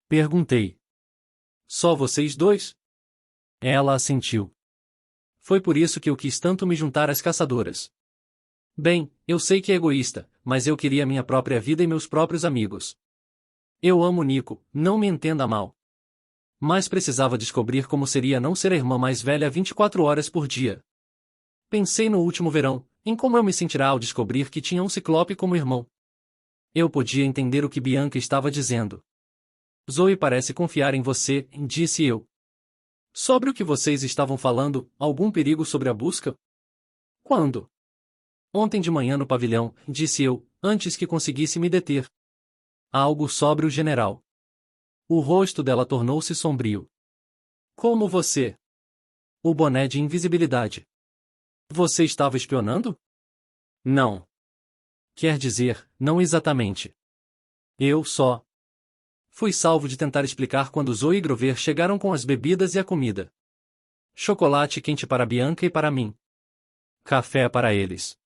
[SPEAKER 1] Perguntei. Só vocês dois? Ela assentiu. Foi por isso que eu quis tanto me juntar às caçadoras. Bem, eu sei que é egoísta, mas eu queria minha própria vida e meus próprios amigos. Eu amo Nico, não me entenda mal. Mas precisava descobrir como seria não ser a irmã mais velha 24 horas por dia. Pensei no último verão, em como eu me sentiria ao descobrir que tinha um ciclope como irmão. Eu podia entender o que Bianca estava dizendo. Zoe parece confiar em você, disse eu. Sobre o que vocês estavam falando, algum perigo sobre a busca? Quando? Ontem de manhã no pavilhão, disse eu, antes que conseguisse me deter. Algo sobre o general. O rosto dela tornou-se sombrio. Como você? O boné de invisibilidade. Você estava espionando? Não. Quer dizer, não exatamente. Eu só. Fui salvo de tentar explicar quando Zoe e Grover chegaram com as bebidas e a comida. Chocolate quente para Bianca e para mim. Café para eles.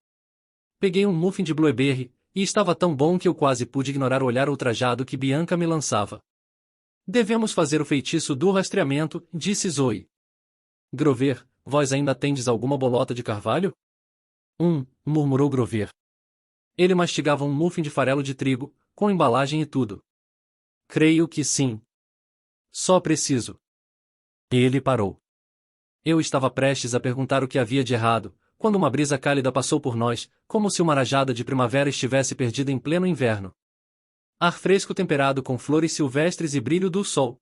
[SPEAKER 1] Peguei um muffin de blueberry, e estava tão bom que eu quase pude ignorar o olhar ultrajado que Bianca me lançava. Devemos fazer o feitiço do rastreamento, disse Zoe. Grover, vós ainda tendes alguma bolota de carvalho? Murmurou Grover. Ele mastigava um muffin de farelo de trigo, com embalagem e tudo. Creio que sim. Só preciso. Ele parou. Eu estava prestes a perguntar o que havia de errado, quando uma brisa cálida passou por nós, como se uma rajada de primavera estivesse perdida em pleno inverno. Ar fresco temperado com flores silvestres e brilho do sol.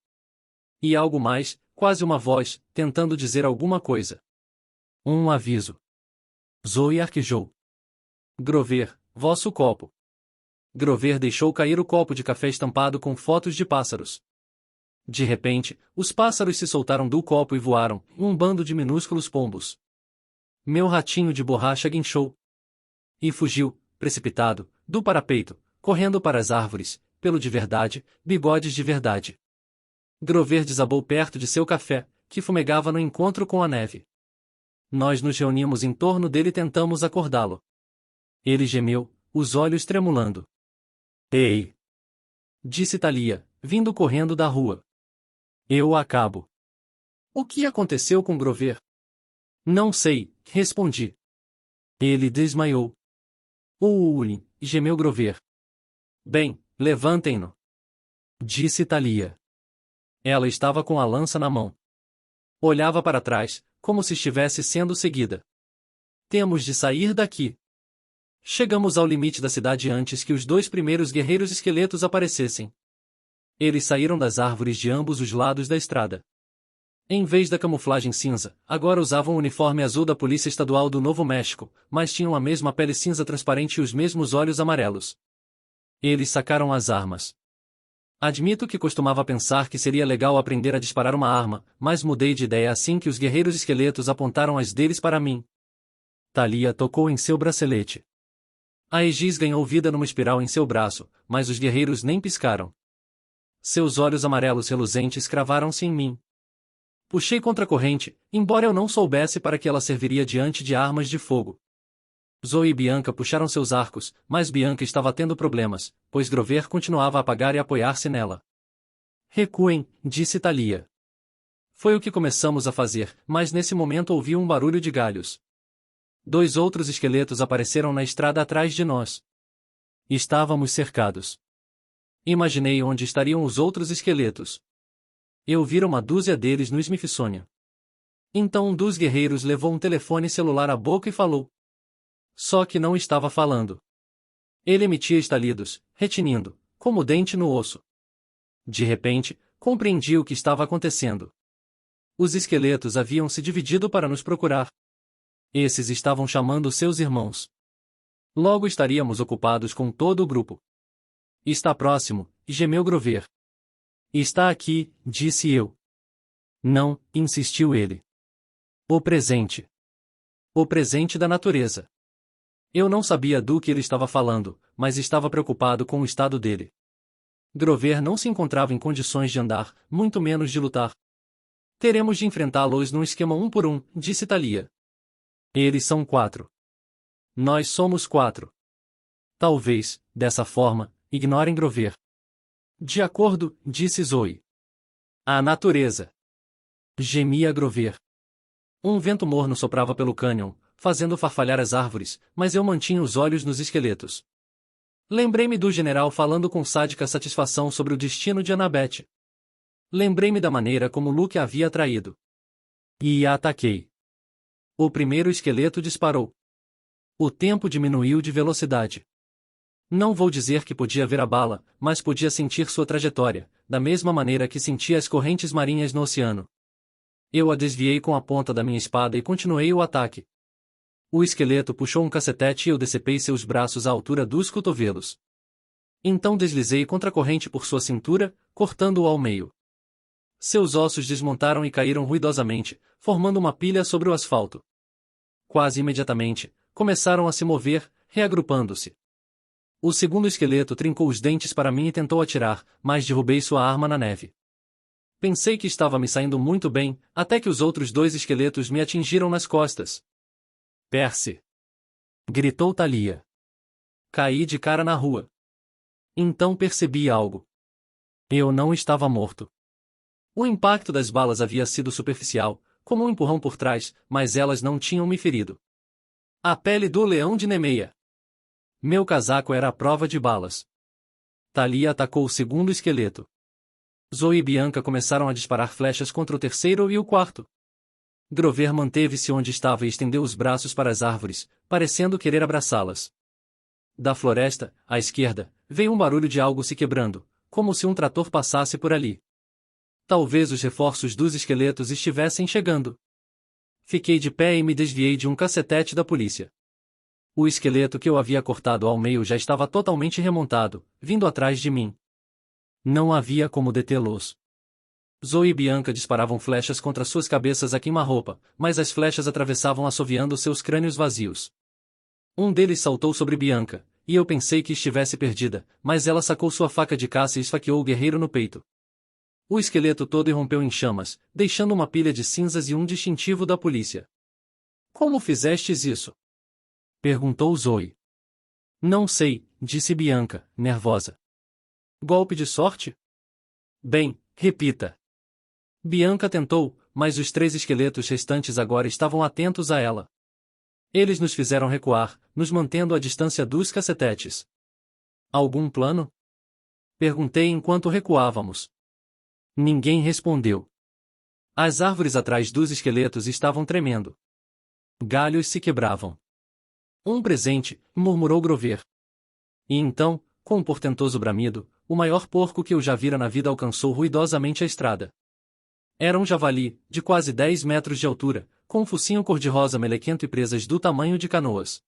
[SPEAKER 1] E algo mais, quase uma voz, tentando dizer alguma coisa. Um aviso. Zoe arquejou. Grover, vosso copo. Grover deixou cair o copo de café estampado com fotos de pássaros. De repente, os pássaros se soltaram do copo e voaram, um bando de minúsculos pombos. Meu ratinho de borracha guinchou. E fugiu, precipitado, do parapeito, correndo para as árvores, pelo de verdade, bigodes de verdade. Grover desabou perto de seu café, que fumegava no encontro com a neve. Nós nos reunimos em torno dele e tentamos acordá-lo. Ele gemeu, os olhos tremulando. Ei! Disse Thalia, vindo correndo da rua. Eu acabo. O que aconteceu com Grover? Não sei, respondi. Ele desmaiou. Gemeu Grover. Bem, levantem-no. Disse Thalia. Ela estava com a lança na mão. Olhava para trás, como se estivesse sendo seguida. Temos de sair daqui. Chegamos ao limite da cidade antes que os dois primeiros guerreiros esqueletos aparecessem. Eles saíram das árvores de ambos os lados da estrada. Em vez da camuflagem cinza, agora usavam o uniforme azul da Polícia Estadual do Novo México, mas tinham a mesma pele cinza transparente e os mesmos olhos amarelos. Eles sacaram as armas. Admito que costumava pensar que seria legal aprender a disparar uma arma, mas mudei de ideia assim que os guerreiros esqueletos apontaram as deles para mim. Thalia tocou em seu bracelete. A Aegis ganhou vida numa espiral em seu braço, mas os guerreiros nem piscaram. Seus olhos amarelos reluzentes cravaram-se em mim. Puxei contra a corrente, embora eu não soubesse para que ela serviria diante de armas de fogo. Zoe e Bianca puxaram seus arcos, mas Bianca estava tendo problemas, pois Grover continuava a apagar e apoiar-se nela. Recuem, disse Thalia. Foi o que começamos a fazer, mas nesse momento ouvi um barulho de galhos. Dois outros esqueletos apareceram na estrada atrás de nós. Estávamos cercados. Imaginei onde estariam os outros esqueletos. Eu vira uma dúzia deles no Smithsonian. Então um dos guerreiros levou um telefone celular à boca e falou. Só que não estava falando. Ele emitia estalidos, retinindo, como dente no osso. De repente, compreendi o que estava acontecendo. Os esqueletos haviam se dividido para nos procurar. Esses estavam chamando seus irmãos. Logo estaríamos ocupados com todo o grupo. Está próximo, gemeu Grover. Está aqui, disse eu. Não, insistiu ele. O presente. O presente da natureza. Eu não sabia do que ele estava falando, mas estava preocupado com o estado dele. Grover não se encontrava em condições de andar, muito menos de lutar. Teremos de enfrentá-los num esquema 1 por 1, disse Thalia. Eles são 4. Nós somos 4. Talvez, dessa forma, ignorem Grover. De acordo, disse Zoe. A natureza. Gemia Grover. Um vento morno soprava pelo cânion, fazendo farfalhar as árvores, mas eu mantinha os olhos nos esqueletos. Lembrei-me do general falando com sádica satisfação sobre o destino de Annabeth. Lembrei-me da maneira como Luke a havia traído. E a ataquei. O primeiro esqueleto disparou. O tempo diminuiu de velocidade. Não vou dizer que podia ver a bala, mas podia sentir sua trajetória, da mesma maneira que sentia as correntes marinhas no oceano. Eu a desviei com a ponta da minha espada e continuei o ataque. O esqueleto puxou um cacetete e eu decepei seus braços à altura dos cotovelos. Então deslizei contra a corrente por sua cintura, cortando-o ao meio. Seus ossos desmontaram e caíram ruidosamente, formando uma pilha sobre o asfalto. Quase imediatamente, começaram a se mover, reagrupando-se. O segundo esqueleto trincou os dentes para mim e tentou atirar, mas derrubei sua arma na neve. Pensei que estava me saindo muito bem, até que os outros 2 esqueletos me atingiram nas costas. Percy! Gritou Thalia. Caí de cara na rua. Então percebi algo. Eu não estava morto. O impacto das balas havia sido superficial, como um empurrão por trás, mas elas não tinham me ferido. A pele do leão de Nemeia. Meu casaco era a prova de balas. Thalia atacou o segundo esqueleto. Zoe e Bianca começaram a disparar flechas contra o terceiro e o quarto. Grover manteve-se onde estava e estendeu os braços para as árvores, parecendo querer abraçá-las. Da floresta, à esquerda, veio um barulho de algo se quebrando, como se um trator passasse por ali. Talvez os reforços dos esqueletos estivessem chegando. Fiquei de pé e me desviei de um cacetete da polícia. O esqueleto que eu havia cortado ao meio já estava totalmente remontado, vindo atrás de mim. Não havia como detê-los. Zoe e Bianca disparavam flechas contra suas cabeças a queima-roupa, mas as flechas atravessavam assoviando seus crânios vazios. Um deles saltou sobre Bianca, e eu pensei que estivesse perdida, mas ela sacou sua faca de caça e esfaqueou o guerreiro no peito. O esqueleto todo irrompeu em chamas, deixando uma pilha de cinzas e um distintivo da polícia. Como fizestes isso? Perguntou Zoe. Não sei, disse Bianca, nervosa. Golpe de sorte? Bem, repita. Bianca tentou, mas os 3 esqueletos restantes agora estavam atentos a ela. Eles nos fizeram recuar, nos mantendo à distância dos cacetetes. Algum plano? Perguntei enquanto recuávamos. Ninguém respondeu. As árvores atrás dos esqueletos estavam tremendo. Galhos se quebravam. Um presente, murmurou Grover. E então, com um portentoso bramido, o maior porco que eu já vira na vida alcançou ruidosamente a estrada. Era um javali, de quase 10 metros de altura, com um focinho cor-de-rosa melequento e presas do tamanho de canoas.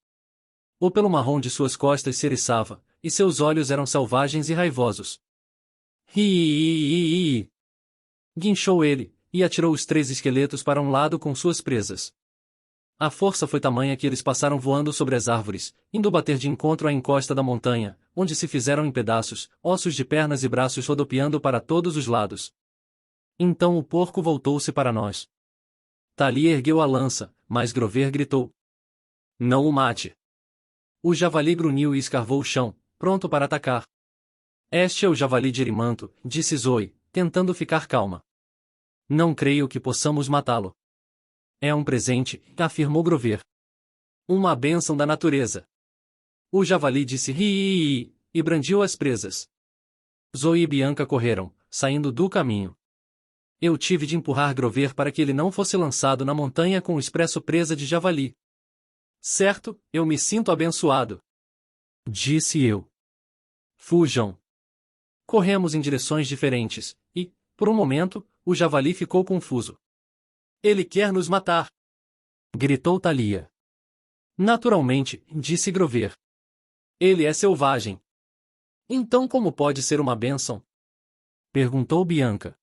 [SPEAKER 1] O pelo marrom de suas costas se eriçava, e seus olhos eram selvagens e raivosos. Ri! Guinchou ele, e atirou os 3 esqueletos para um lado com suas presas. A força foi tamanha que eles passaram voando sobre as árvores, indo bater de encontro à encosta da montanha, onde se fizeram em pedaços, ossos de pernas e braços rodopiando para todos os lados. Então o porco voltou-se para nós. Thalia ergueu a lança, mas Grover gritou. Não o mate. O javali grunhiu e escarvou o chão, pronto para atacar. Este é o javali de Erimanto, disse Zoe, tentando ficar calma. Não creio que possamos matá-lo. É um presente, afirmou Grover. Uma bênção da natureza. O javali disse ri e brandiu as presas. Zoe e Bianca correram, saindo do caminho. Eu tive de empurrar Grover para que ele não fosse lançado na montanha com o expresso presa de javali. Certo, eu me sinto abençoado, disse eu. Fujam. Corremos em direções diferentes, e, por um momento, o javali ficou confuso. Ele quer nos matar! Gritou Thalia. Naturalmente, disse Grover. Ele é selvagem. Então como pode ser uma bênção? Perguntou Bianca.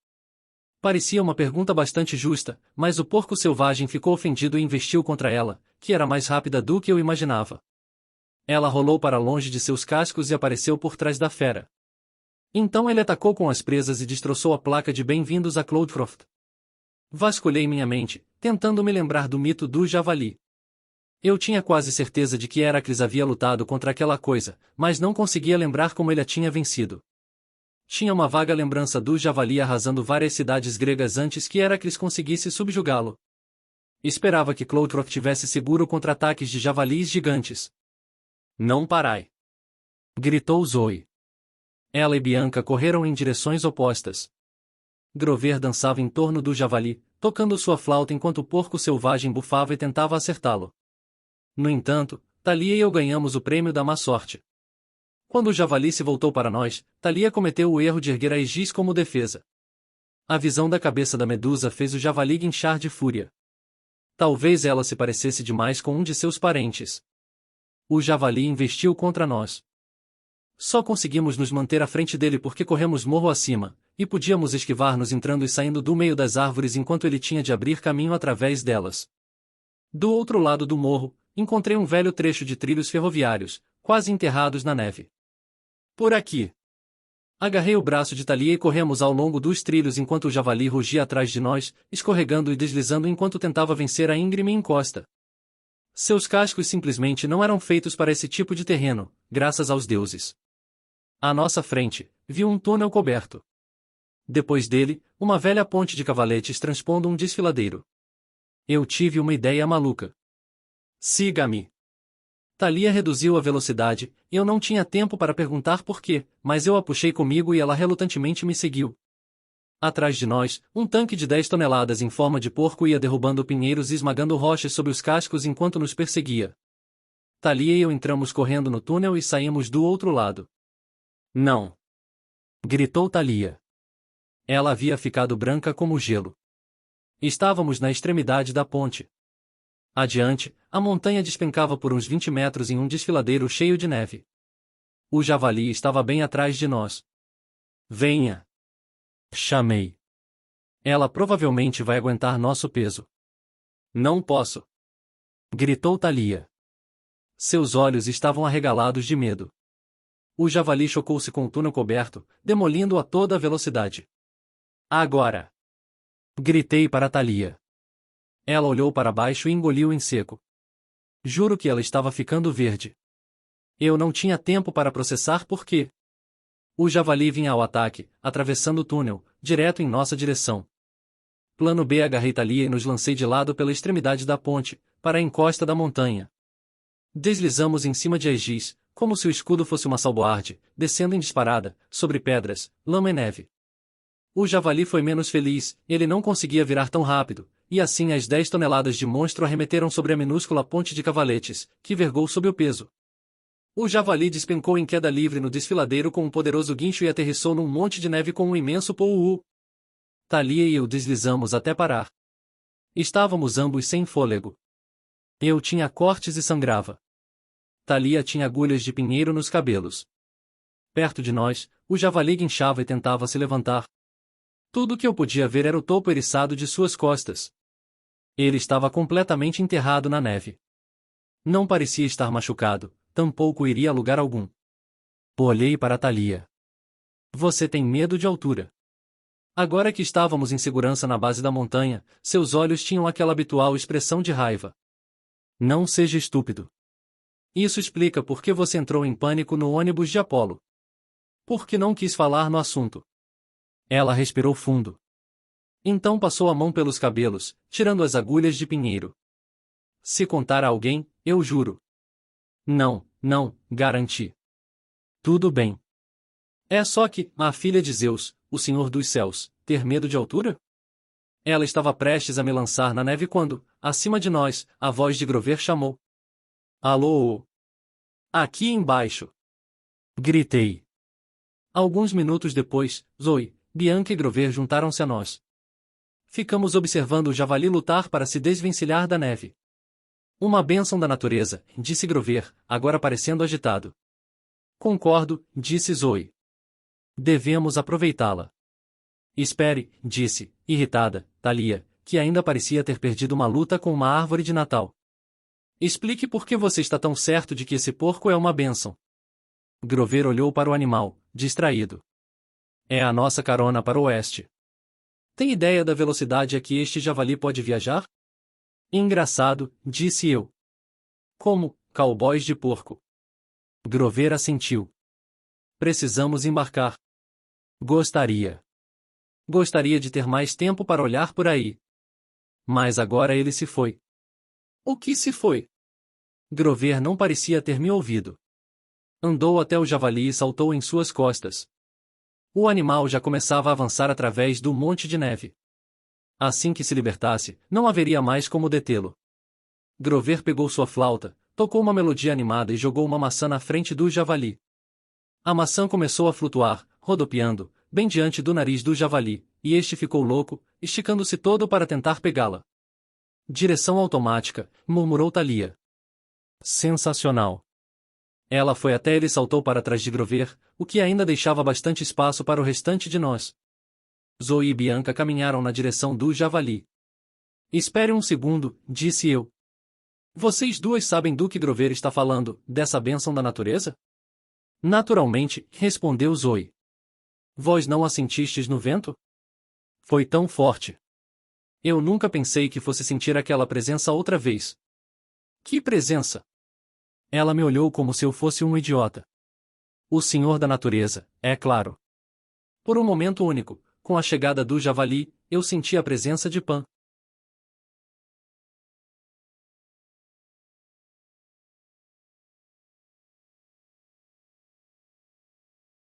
[SPEAKER 1] Parecia uma pergunta bastante justa, mas o porco selvagem ficou ofendido e investiu contra ela, que era mais rápida do que eu imaginava. Ela rolou para longe de seus cascos e apareceu por trás da fera. Então ele atacou com as presas e destroçou a placa de bem-vindos a Cloudcroft. Vasculhei minha mente, tentando me lembrar do mito do javali. Eu tinha quase certeza de que Heracles havia lutado contra aquela coisa, mas não conseguia lembrar como ele a tinha vencido. Tinha uma vaga lembrança do javali arrasando várias cidades gregas antes que Heracles conseguisse subjugá-lo. Esperava que Cloudcroft tivesse seguro contra ataques de javalis gigantes. Não parai! Gritou Zoe. Ela e Bianca correram em direções opostas. Grover dançava em torno do javali, tocando sua flauta enquanto o porco selvagem bufava e tentava acertá-lo. No entanto, Thalia e eu ganhamos o prêmio da má sorte. Quando o javali se voltou para nós, Thalia cometeu o erro de erguer a Aegis como defesa. A visão da cabeça da medusa fez o javali guinchar de fúria. Talvez ela se parecesse demais com um de seus parentes. O javali investiu contra nós. Só conseguimos nos manter à frente dele porque corremos morro acima, e podíamos esquivar-nos entrando e saindo do meio das árvores enquanto ele tinha de abrir caminho através delas. Do outro lado do morro, encontrei um velho trecho de trilhos ferroviários, quase enterrados na neve. Por aqui. Agarrei o braço de Thalia e corremos ao longo dos trilhos enquanto o javali rugia atrás de nós, escorregando e deslizando enquanto tentava vencer a íngreme encosta. Seus cascos simplesmente não eram feitos para esse tipo de terreno, graças aos deuses. À nossa frente, vi um túnel coberto. Depois dele, uma velha ponte de cavaletes transpondo um desfiladeiro. Eu tive uma ideia maluca. Siga-me. Thalia reduziu a velocidade, e eu não tinha tempo para perguntar por quê, mas eu a puxei comigo e ela relutantemente me seguiu. Atrás de nós, um tanque de 10 toneladas em forma de porco ia derrubando pinheiros e esmagando rochas sob os cascos enquanto nos perseguia. Thalia e eu entramos correndo no túnel e saímos do outro lado. Não! Gritou Thalia. Ela havia ficado branca como gelo. Estávamos na extremidade da ponte. Adiante, a montanha despencava por uns 20 metros em um desfiladeiro cheio de neve. O javali estava bem atrás de nós. Venha! Chamei. Ela provavelmente vai aguentar nosso peso. Não posso! Gritou Thalia. Seus olhos estavam arregalados de medo. O javali chocou-se com o túnel coberto, demolindo-o a toda a velocidade. Agora! Gritei para Thalia. Ela olhou para baixo e engoliu em seco. Juro que ela estava ficando verde. Eu não tinha tempo para processar por quê. O javali vinha ao ataque, atravessando o túnel, direto em nossa direção. Plano B. Agarrei Thalia e nos lancei de lado pela extremidade da ponte, para a encosta da montanha. Deslizamos em cima de Aegis, como se o escudo fosse uma salboarde, descendo em disparada, sobre pedras, lama e neve. O javali foi menos feliz, ele não conseguia virar tão rápido, e assim as 10 toneladas de monstro arremeteram sobre a minúscula ponte de cavaletes, que vergou sob o peso. O javali despencou em queda livre no desfiladeiro com um poderoso guincho e aterrissou num monte de neve com um imenso pouú. Thalia e eu deslizamos até parar. Estávamos ambos sem fôlego. Eu tinha cortes e sangrava. Thalia tinha agulhas de pinheiro nos cabelos. Perto de nós, o javali guinchava e tentava se levantar. Tudo que eu podia ver era o topo eriçado de suas costas. Ele estava completamente enterrado na neve. Não parecia estar machucado, tampouco iria a lugar algum. Olhei para Thalia. Você tem medo de altura. Agora que estávamos em segurança na base da montanha, seus olhos tinham aquela habitual expressão de raiva. Não seja estúpido. Isso explica por que você entrou em pânico no ônibus de Apolo. Por que não quis falar no assunto? Ela respirou fundo. Então passou a mão pelos cabelos, tirando as agulhas de pinheiro. Se contar a alguém, eu juro. Não, garanti. Tudo bem. É só que, a filha de Zeus, o Senhor dos Céus, ter medo de altura? Ela estava prestes a me lançar na neve quando, acima de nós, a voz de Grover chamou. Alô? Aqui embaixo! Gritei. Alguns minutos depois, Zoe, Bianca e Grover juntaram-se a nós. Ficamos observando o javali lutar para se desvencilhar da neve. Uma bênção da natureza, disse Grover, agora parecendo agitado. Concordo, disse Zoe. Devemos aproveitá-la. Espere, disse, irritada, Thalia, que ainda parecia ter perdido uma luta com uma árvore de Natal. Explique por que você está tão certo de que esse porco é uma bênção. Grover olhou para o animal, distraído. É a nossa carona para o oeste. Tem ideia da velocidade a que este javali pode viajar? Engraçado, disse eu. Como, cowboys de porco. Grover assentiu. Precisamos embarcar. Gostaria. Gostaria de ter mais tempo para olhar por aí. Mas agora ele se foi. O que se foi? Grover não parecia ter me ouvido. Andou até o javali e saltou em suas costas. O animal já começava a avançar através do monte de neve. Assim que se libertasse, não haveria mais como detê-lo. Grover pegou sua flauta, tocou uma melodia animada e jogou uma maçã na frente do javali. A maçã começou a flutuar, rodopiando, bem diante do nariz do javali, e este ficou louco, esticando-se todo para tentar pegá-la. Direção automática, murmurou Thalia. Sensacional. Ela foi até ele e saltou para trás de Grover, o que ainda deixava bastante espaço para o restante de nós. Zoe e Bianca caminharam na direção do javali. Espere um segundo, disse eu. Vocês duas sabem do que Grover está falando, dessa bênção da natureza? Naturalmente, respondeu Zoe. Vós não a sentistes no vento? Foi tão forte. Eu nunca pensei que fosse sentir aquela presença outra vez. Que presença? Ela me olhou como se eu fosse um idiota. O Senhor da Natureza, é claro. Por um momento único, com a chegada do javali, eu senti a presença de Pan.